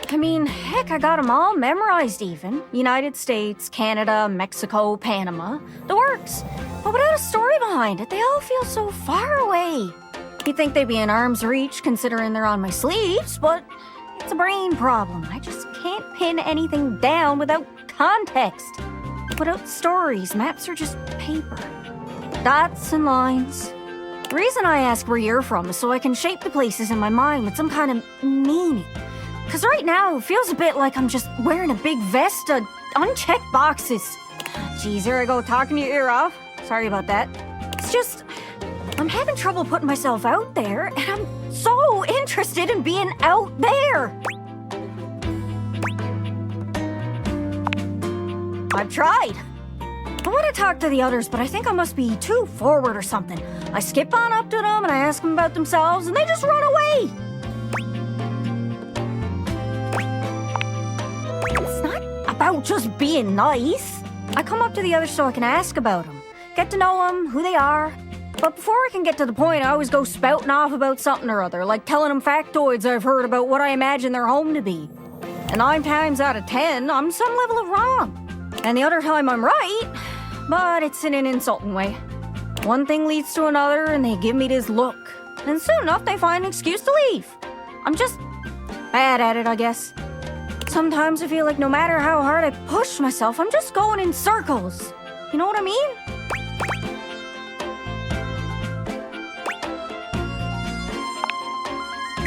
I mean, heck, I got them all memorized even. United States, Canada, Mexico, Panama. The works. But without a story behind it, they all feel so far away. You'd think they'd be in arm's reach considering they're on my sleeves, but it's a brain problem. I just can't pin anything down without context. Without stories, maps are just paper. Dots and lines. The reason I ask where you're from is so I can shape the places in my mind with some kind of meaning. Because right now, it feels a bit like I'm just wearing a big vest of unchecked boxes. Geez, here I go talking your ear off. Sorry about that. It's just, I'm having trouble putting myself out there, and I'm so interested in being out there. I've tried. I want to talk to the others, but I think I must be too forward or something. I skip on up to them and I ask them about themselves, and they just run away. It's not about just being nice. I come up to the others so I can ask about them, get to know them, who they are. But before I can get to the point, I always go spouting off about something or other, like telling them factoids I've heard about what I imagine their home to be. And 9 times out of 10, I'm some level of wrong. And the other time I'm right, but it's in an insulting way. One thing leads to another, and they give me this look. And soon enough, they find an excuse to leave. I'm just bad at it, I guess. Sometimes I feel like no matter how hard I push myself, I'm just going in circles. You know what I mean?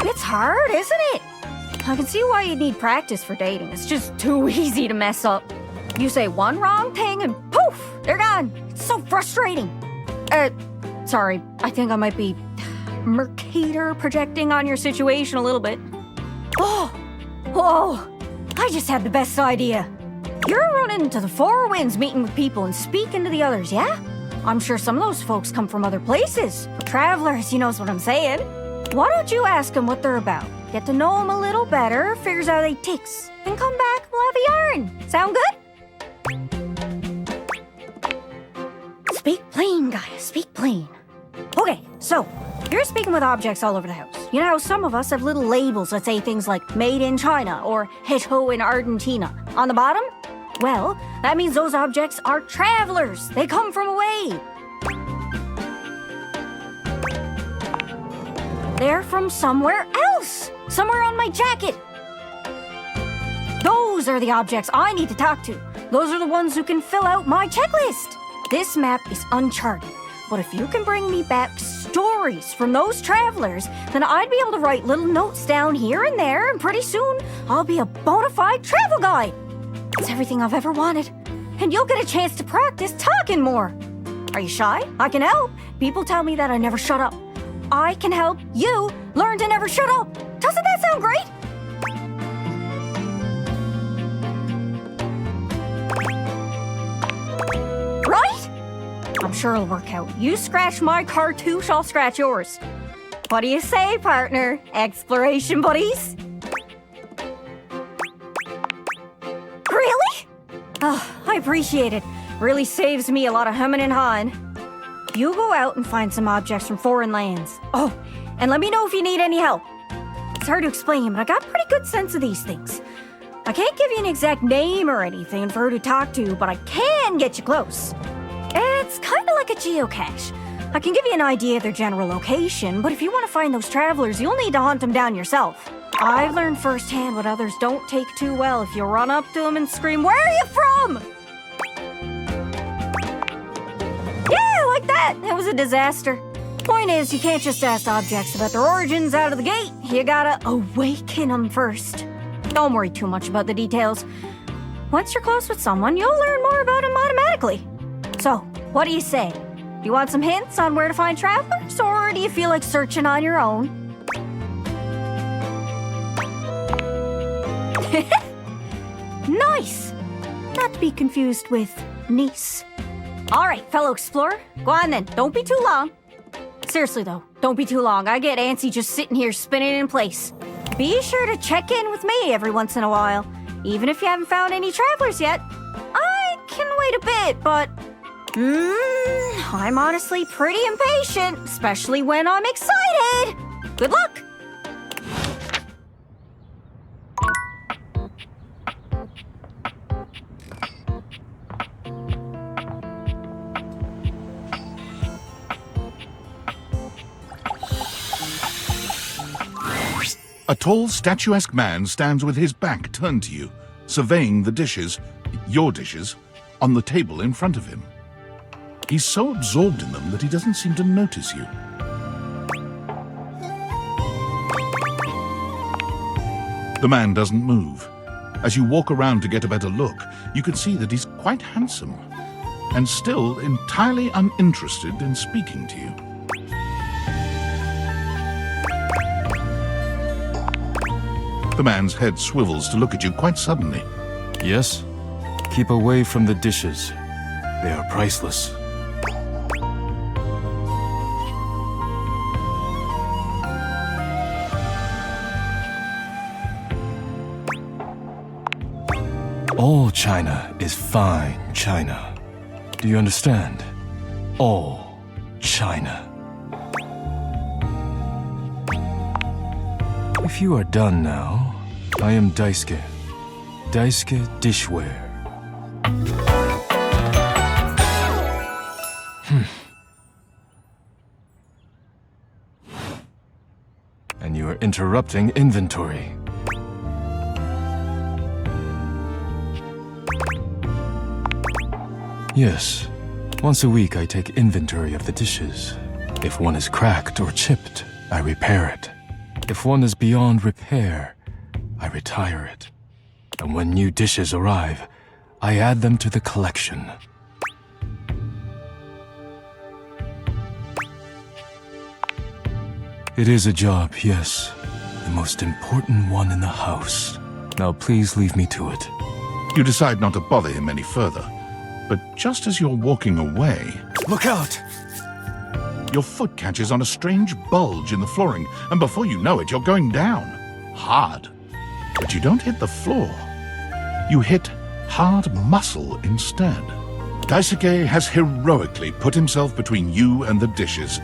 It's hard, isn't it? I can see why you'd need practice for dating. It's just too easy to mess up. You say one wrong thing and poof, they're gone. It's so frustrating. Sorry, I think I might be Mercator projecting on your situation a little bit. Oh, I just had the best idea. You're running into the Four Winds meeting with people and speaking to the others, yeah? I'm sure some of those folks come from other places. Travelers, you know what I'm saying. Why don't you ask them what they're about? Get to know them a little better, figures out they ticks, then come back and we'll have a yarn. Sound good? Speak plain, Gaia, speak plain. Okay, so, you're speaking with objects all over the house. You know how some of us have little labels that say things like made in China or hecho in Argentina on the bottom? Well, that means those objects are travelers. They come from away. They're from somewhere else. Somewhere on my jacket. Those are the objects I need to talk to. Those are the ones who can fill out my checklist. This map is uncharted, but if you can bring me back stories from those travelers, then I'd be able to write little notes down here and there, and pretty soon I'll be a bona fide travel guide. It's everything I've ever wanted, and you'll get a chance to practice talking more. Are you shy? I can help. People tell me that I never shut up. I can help you learn to never shut up. Doesn't that sound great? Right? I'm sure it'll work out. You scratch my cartouche, I'll scratch yours. What do you say, partner? Exploration buddies? Really? Oh, I appreciate it. Really saves me a lot of humming and hawing. You go out and find some objects from foreign lands. Oh, and let me know if you need any help. It's hard to explain, but I got a pretty good sense of these things. I can't give you an exact name or anything for who to talk to, but I can get you close. It's kind of like a geocache. I can give you an idea of their general location, but if you want to find those travelers, you'll need to hunt them down yourself. I've learned firsthand what others don't take too well if you run up to them and scream, "Where are you from?" Yeah, like that. That was a disaster. Point is, you can't just ask objects about their origins out of the gate. You gotta awaken them first. Don't worry too much about the details. Once you're close with someone, you'll learn more about them automatically. So, what do you say? Do you want some hints on where to find travelers, or do you feel like searching on your own? Nice! Not to be confused with niece. All right, fellow explorer, go on then. Don't be too long. Seriously though, don't be too long. I get antsy just sitting here spinning in place. be sure to check in with me every once in a while. Even if you haven't found any travelers yet. I can wait a bit, but I'm honestly pretty impatient, especially when I'm excited. Good luck! A tall, statuesque man stands with his back turned to you, surveying the dishes, your dishes, on the table in front of him. He's so absorbed in them that he doesn't seem to notice you. The man doesn't move. As you walk around to get a better look, you can see that he's quite handsome, and still entirely uninterested in speaking to you. The man's head swivels to look at you quite suddenly. Yes? Keep away from the dishes. They are priceless. All China is fine China. Do you understand? All China. If you are done now, I am Daisuke. Daisuke Dishware. And you are interrupting inventory. Yes. Once a week I take inventory of the dishes. If one is cracked or chipped, I repair it. If one is beyond repair, I retire it. And when new dishes arrive, I add them to the collection. It is a job, yes. The most important one in the house. Now please leave me to it. You decide not to bother him any further, but just as you're walking away... Look out! Your foot catches on a strange bulge in the flooring, and before you know it, you're going down. Hard. But you don't hit the floor. You hit hard muscle instead. Daisuke has heroically put himself between you and the dishes.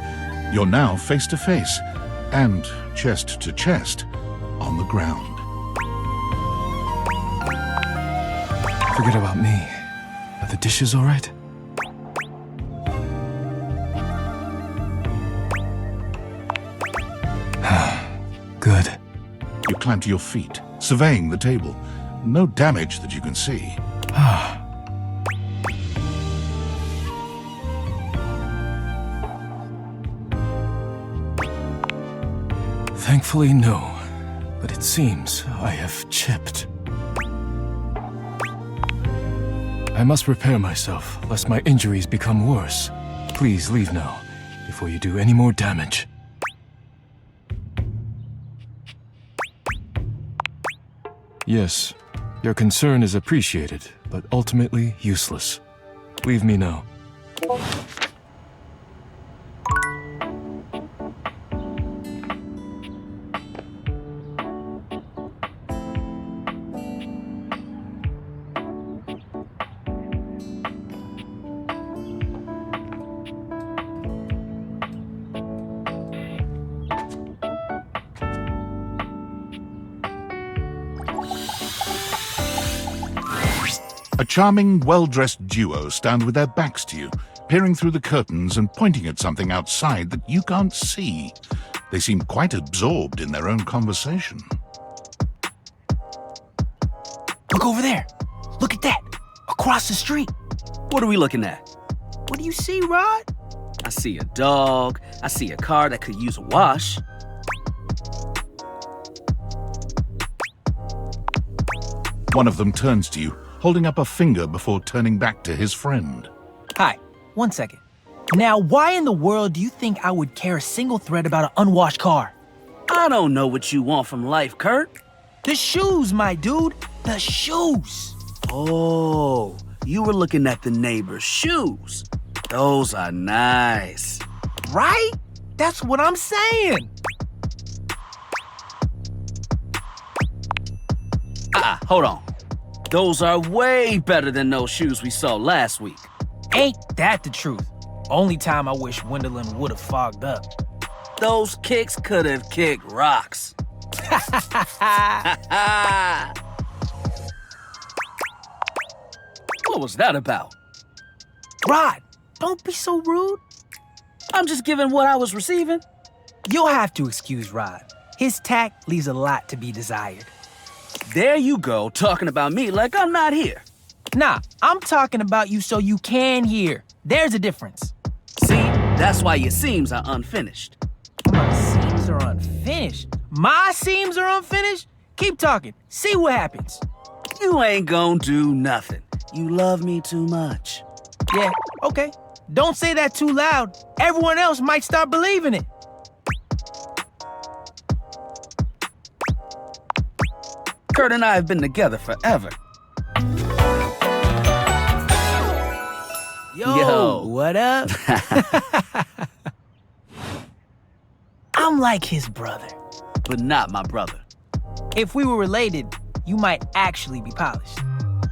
You're now face to face, and chest to chest, on the ground. Forget about me. Are the dishes all right? Good. You climb to your feet, surveying the table. No damage that you can see. Thankfully, no. But it seems I have chipped. I must repair myself, lest my injuries become worse. Please leave now, before you do any more damage. Yes, your concern is appreciated, but ultimately useless. Leave me now. A charming, well-dressed duo stand with their backs to you, peering through the curtains and pointing at something outside that you can't see. They seem quite absorbed in their own conversation. Look over there. Look at that. Across the street. What are we looking at? What do you see, Rod? I see a dog. I see a car that could use a wash. One of them turns to you, holding up a finger before turning back to his friend. Hi, 1 second. Now, why in the world do you think I would care a single thread about an unwashed car? I don't know what you want from life, Curt. The shoes, my dude. The shoes. Oh, you were looking at the neighbor's shoes. Those are nice. Right? That's what I'm saying. Hold on. Those are way better than those shoes we saw last week. Ain't that the truth? Only time I wish Wyndolyn would have fogged up. Those kicks could have kicked rocks. What was that about? Rod, don't be so rude. I'm just giving what I was receiving. You'll have to excuse Rod. His tact leaves a lot to be desired. There you go, talking about me like I'm not here. Nah, I'm talking about you so you can hear. There's a difference. See, that's why your seams are unfinished. My seams are unfinished? My seams are unfinished? Keep talking. See what happens. You ain't gonna do nothing. You love me too much. Yeah, okay. Don't say that too loud. Everyone else might start believing it. Curt and I have been together forever. Yo, what up? I'm like his brother. But not my brother. If we were related, you might actually be polished.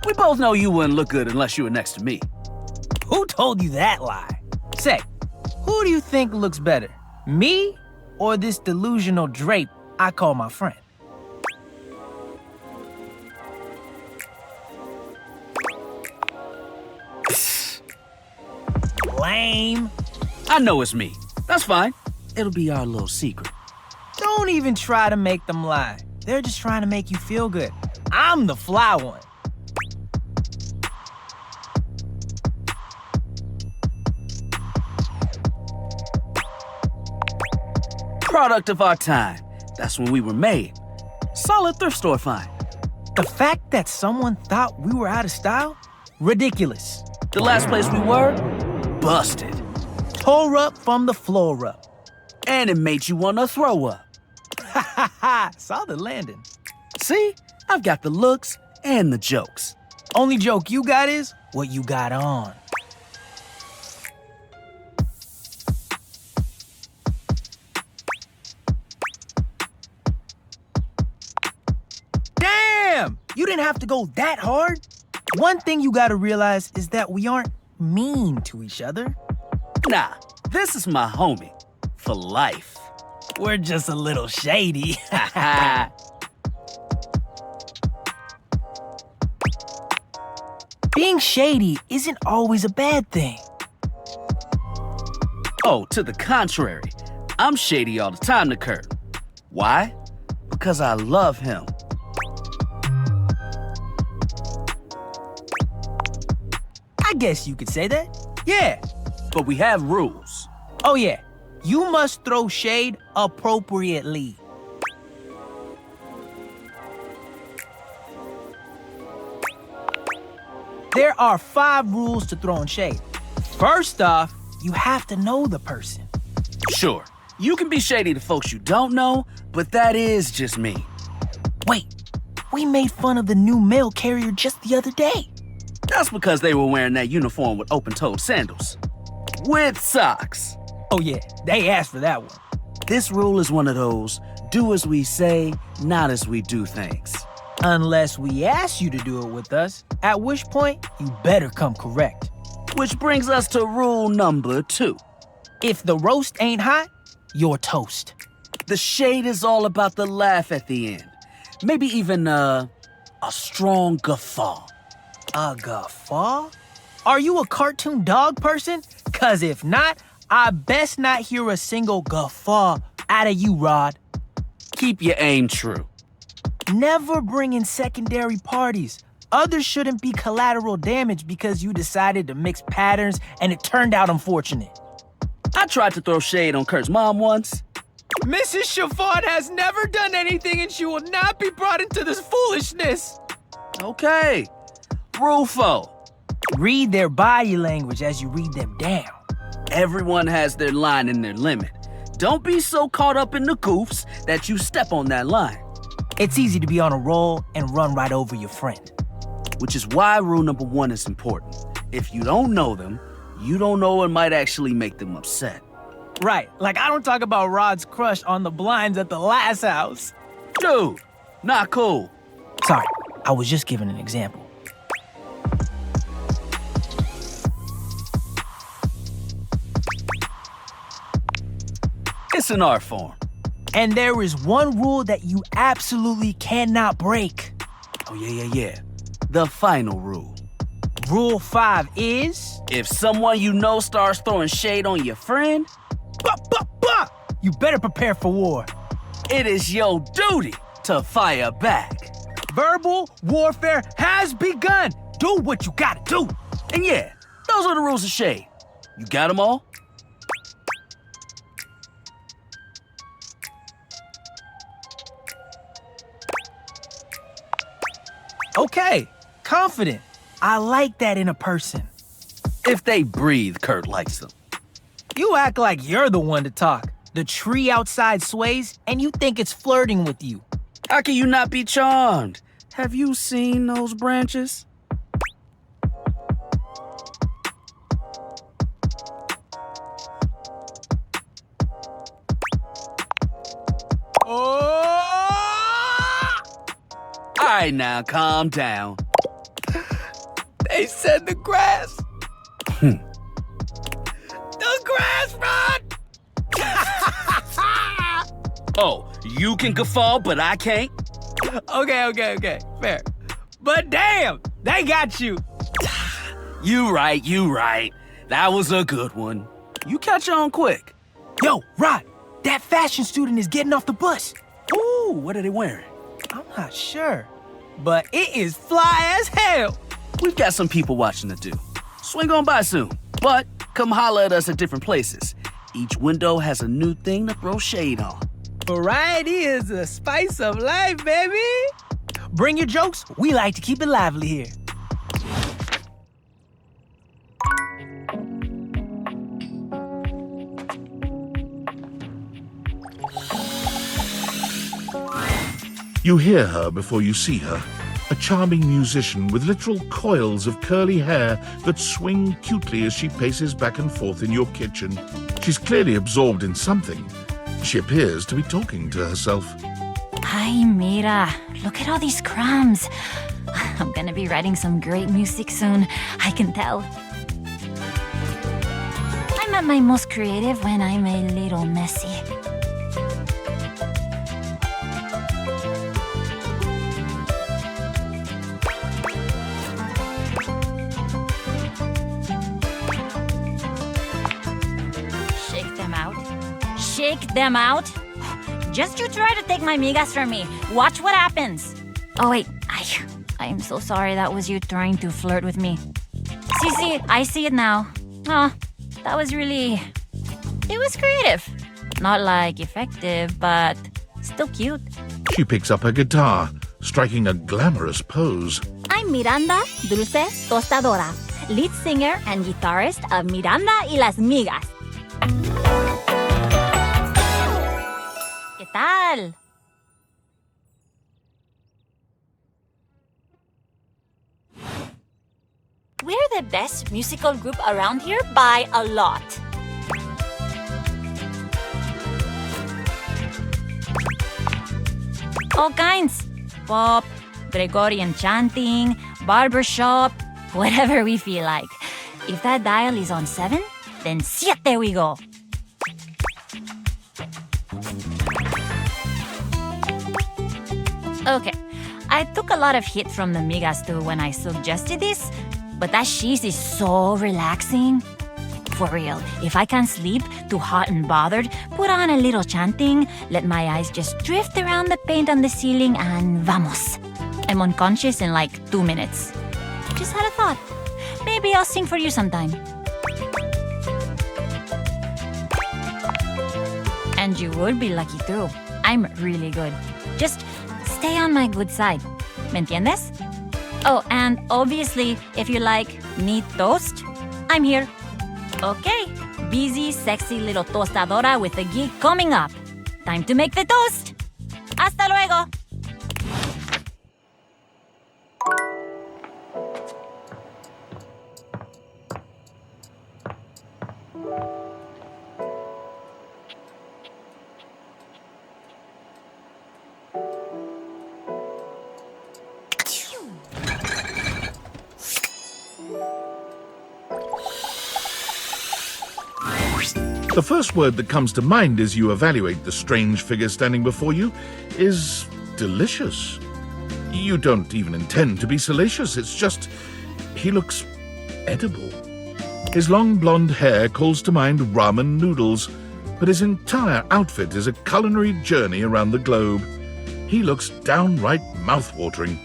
We both know you wouldn't look good unless you were next to me. Who told you that lie? Say, who do you think looks better? Me or this delusional drape I call my friend? Lame. I know it's me. That's fine. It'll be our little secret. Don't even try to make them lie. They're just trying to make you feel good. I'm the fly one. Product of our time. That's when we were made. Solid thrift store find. The fact that someone thought we were out of style? Ridiculous. The last place we were? Busted. Tore up from the floor up. And it made you want to throw up. Ha ha ha, saw the landing. See? I've got the looks and the jokes. Only joke you got is what you got on. Damn! You didn't have to go that hard. One thing you gotta realize is that we aren't mean to each other. Nah, this is my homie. For life. We're just a little shady. Being shady isn't always a bad thing. Oh, to the contrary. I'm shady all the time to Curt. Why? Because I love him. I guess you could say that. Yeah. But we have rules. Oh, yeah. You must throw shade appropriately. There are 5 rules to throwing shade. First off, you have to know the person. Sure, you can be shady to folks you don't know, but that is just me. Wait, we made fun of the new mail carrier just the other day. That's because they were wearing that uniform with open-toed sandals. With socks. Oh yeah, they asked for that one. This rule is one of those, do as we say, not as we do things. Unless we ask you to do it with us, at which point you better come correct. Which brings us to rule number 2. If the roast ain't hot, you're toast. The shade is all about the laugh at the end. Maybe even a strong guffaw. A guffaw? Are you a cartoon dog person? 'Cause if not, I best not hear a single guffaw out of you, Rod. Keep your aim true. Never bring in secondary parties. Others shouldn't be collateral damage because you decided to mix patterns and it turned out unfortunate. I tried to throw shade on Curt's mom once. Mrs. Chiffon has never done anything and she will not be brought into this foolishness. Okay. Rule 4. Read their body language as you read them down. Everyone has their line and their limit. Don't be so caught up in the goofs that you step on that line. It's easy to be on a roll and run right over your friend. Which is why rule number 1 is important. If you don't know them, you don't know what might actually make them upset. Right, like I don't talk about Rod's crush on the blinds at the last house. Dude, not cool. Sorry, I was just giving an example. It's an art form. And there is one rule that you absolutely cannot break. Oh, yeah. The final rule. Rule 5 is... If someone you know starts throwing shade on your friend... You better prepare for war. It is your duty to fire back. Verbal warfare has begun. Do what you gotta do. And yeah, those are the rules of shade. You got them all? Okay, confident. I like that in a person. If they breathe, Curt likes them. You act like you're the one to talk. The tree outside sways, and you think it's flirting with you. How can you not be charmed? Have you seen those branches? All right, now, calm down. They said the grass. The grass, Rod! Oh, you can guffaw, but I can't? Okay. Fair. But damn, they got you. You right. That was a good one. You catch on quick. Yo, Rod, that fashion student is getting off the bus. Ooh, what are they wearing? I'm not sure, but it is fly as hell. We've got some people watching to do. Swing on by soon, but come holler at us at different places. Each window has a new thing to throw shade on. Variety is the spice of life, baby. Bring your jokes. We like to keep it lively here. You hear her before you see her. A charming musician with literal coils of curly hair that swing cutely as she paces back and forth in your kitchen. She's clearly absorbed in something. She appears to be talking to herself. Ay, mira, look at all these crumbs. I'm gonna be writing some great music soon, I can tell. I'm at my most creative when I'm a little messy. Shake them out? Just you try to take my migas from me. Watch what happens. Oh wait, I'm so sorry that was you trying to flirt with me. See, I see it now. Oh, that was really... It was creative. Not like effective, but still cute. She picks up her guitar, striking a glamorous pose. I'm Miranda Dulce Tostadora, lead singer and guitarist of Miranda y las Migas. ¿Qué tal? We're the best musical group around here by a lot. All kinds. Pop, Gregorian chanting, barbershop, whatever we feel like. If that dial is on 7, then siete we go. Okay, I took a lot of hit from the migas too when I suggested this, but that cheese is so relaxing. For real, if I can't sleep, too hot and bothered, put on a little chanting, let my eyes just drift around the paint on the ceiling, and vamos. I'm unconscious in like 2 minutes. Just had a thought. Maybe I'll sing for you sometime. And you would be lucky too. I'm really good. Just stay on my good side. ¿Me entiendes? Oh, and obviously, if you like neat toast, I'm here. Okay, busy, sexy little tostadora with a gig coming up. Time to make the toast. Hasta luego. The first word that comes to mind as you evaluate the strange figure standing before you is delicious. You don't even intend to be salacious, it's just he looks edible. His long blonde hair calls to mind ramen noodles, but his entire outfit is a culinary journey around the globe. He looks downright mouth-watering,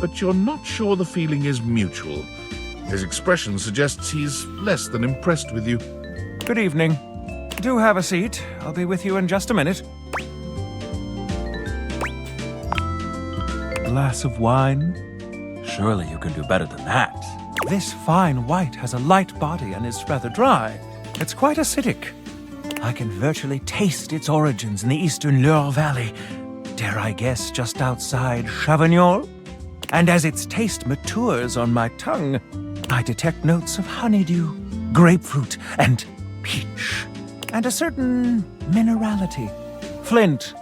but you're not sure the feeling is mutual. His expression suggests he's less than impressed with you. Good evening. Do have a seat. I'll be with you in just a minute. Glass of wine? Surely you can do better than that. This fine white has a light body and is rather dry. It's quite acidic. I can virtually taste its origins in the eastern Loire Valley. Dare I guess just outside Chavagnol? And as its taste matures on my tongue, I detect notes of honeydew, grapefruit, and peach. And a certain minerality. Flint.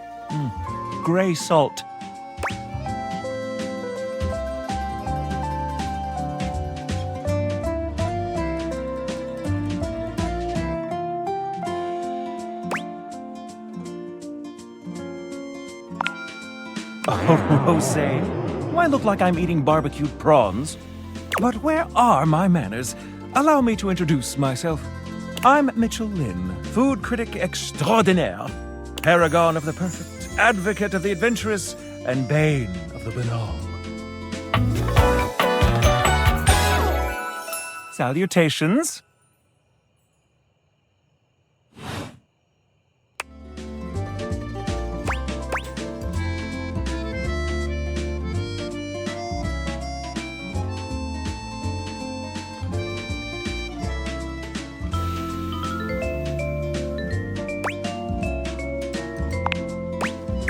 Gray salt. Oh, Jose, do I look like I'm eating barbecued prawns? But where are my manners? Allow me to introduce myself. I'm Mitchell Linn, food critic extraordinaire, paragon of the perfect, advocate of the adventurous, and bane of the banal. Salutations.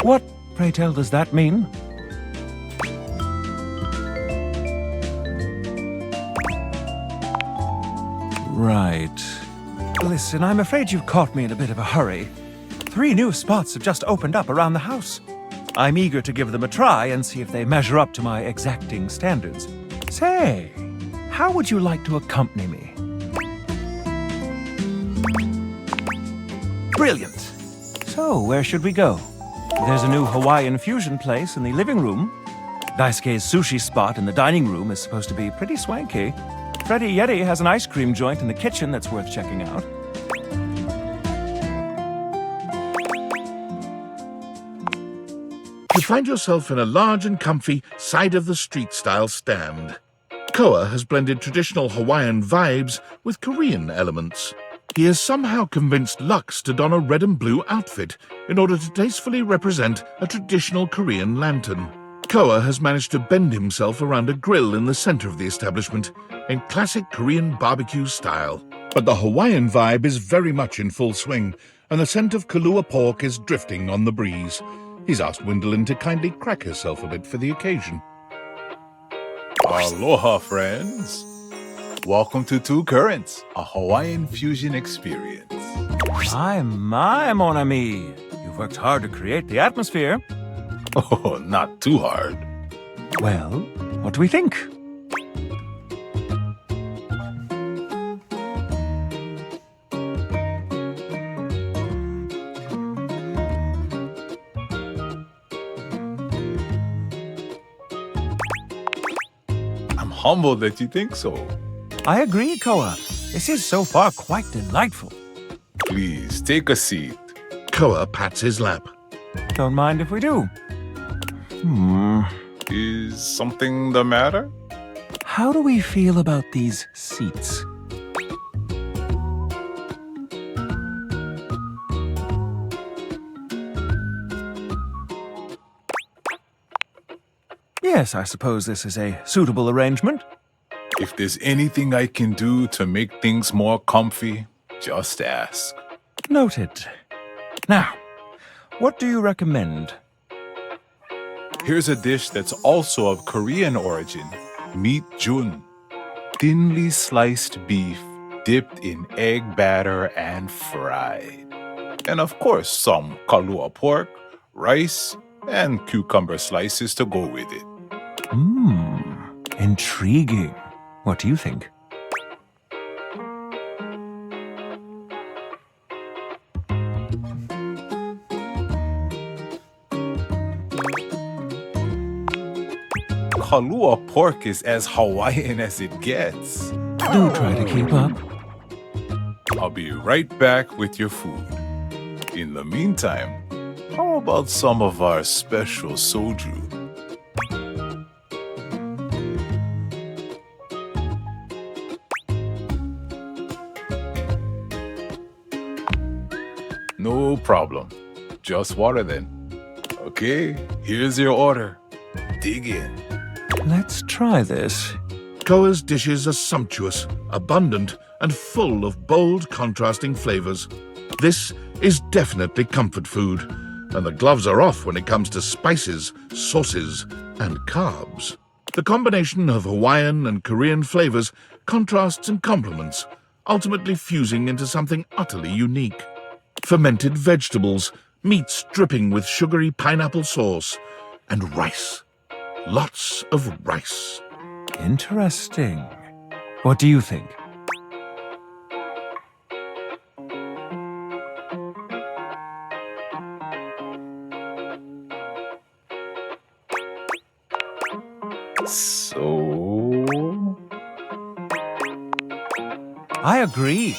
What, pray tell, does that mean? Right. Listen, I'm afraid you've caught me in a bit of a hurry. 3 new spots have just opened up around the house. I'm eager to give them a try and see if they measure up to my exacting standards. Say, how would you like to accompany me? Brilliant. So, where should we go? There's a new Hawaiian fusion place in the living room. Daisuke's sushi spot in the dining room is supposed to be pretty swanky. Freddy Yeti has an ice cream joint in the kitchen that's worth checking out. You find yourself in a large and comfy side-of-the-street-style stand. Koa has blended traditional Hawaiian vibes with Korean elements. He has somehow convinced Lux to don a red and blue outfit in order to tastefully represent a traditional Korean lantern. Koa has managed to bend himself around a grill in the center of the establishment in classic Korean barbecue style. But the Hawaiian vibe is very much in full swing, and the scent of Kahlua pork is drifting on the breeze. He's asked Wyndolyn to kindly crack herself a bit for the occasion. Aloha, friends. Welcome to Two Currents, a Hawaiian fusion experience. My, mon ami. You've worked hard to create the atmosphere. Oh, not too hard. Well, what do we think? I'm humbled that you think so. I agree, Koa. This is so far quite delightful. Please, take a seat. Koa pats his lap. Don't mind if we do. Is something the matter? How do we feel about these seats? Yes, I suppose this is a suitable arrangement. If there's anything I can do to make things more comfy, just ask. Noted. Now, what do you recommend? Here's a dish that's also of Korean origin, meat jun. Thinly sliced beef dipped in egg batter and fried. And of course, some Kahlua pork, rice, and cucumber slices to go with it. Intriguing. What do you think? Kalua pork is as Hawaiian as it gets. Do try to keep up. I'll be right back with your food. In the meantime, how about some of our special soju? No problem. Just water then. Okay, here's your order. Dig in. Let's try this. Koa's dishes are sumptuous, abundant, and full of bold, contrasting flavors. This is definitely comfort food, and the gloves are off when it comes to spices, sauces, and carbs. The combination of Hawaiian and Korean flavors contrasts and complements, ultimately fusing into something utterly unique. Fermented vegetables, meats dripping with sugary pineapple sauce, and rice. Lots of rice. Interesting. What do you think? So... I agree.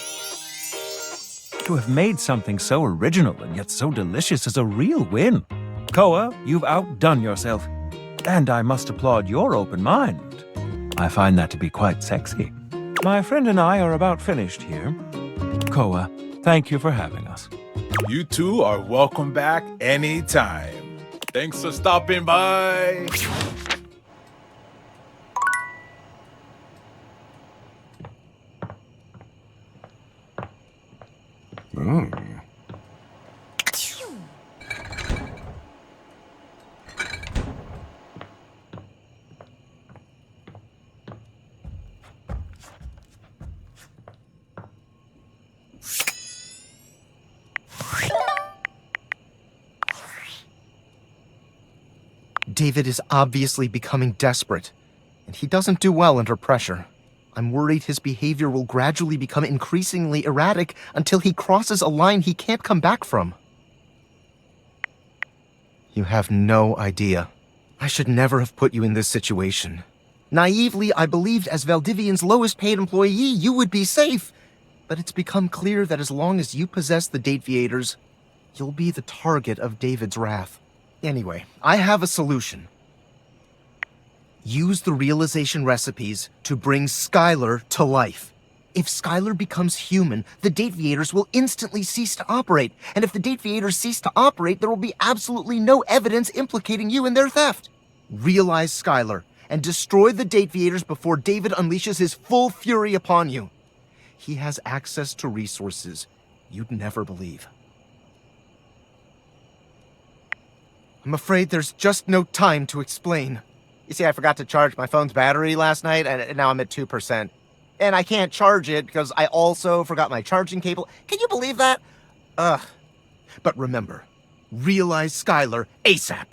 To have made something so original and yet so delicious is a real win. Koa, you've outdone yourself. And I must applaud your open mind. I find that to be quite sexy. My friend and I are about finished here. Koa, thank you for having us. You two are welcome back anytime. Thanks for stopping by. David is obviously becoming desperate, and he doesn't do well under pressure. I'm worried his behavior will gradually become increasingly erratic until he crosses a line he can't come back from. You have no idea. I should never have put you in this situation. Naively, I believed as Valdivian's lowest paid employee, you would be safe. But it's become clear that as long as you possess the Dateviators, you'll be the target of David's wrath. Anyway, I have a solution. Use the realization recipes to bring Skylar to life. If Skylar becomes human, the Dateviators will instantly cease to operate. And if the Dateviators cease to operate, there will be absolutely no evidence implicating you in their theft. Realize Skylar and destroy the Dateviators before David unleashes his full fury upon you. He has access to resources you'd never believe. I'm afraid there's just no time to explain. You see, I forgot to charge my phone's battery last night, and now I'm at 2%. And I can't charge it because I also forgot my charging cable. Can you believe that? Ugh. But remember, realize Skylar ASAP.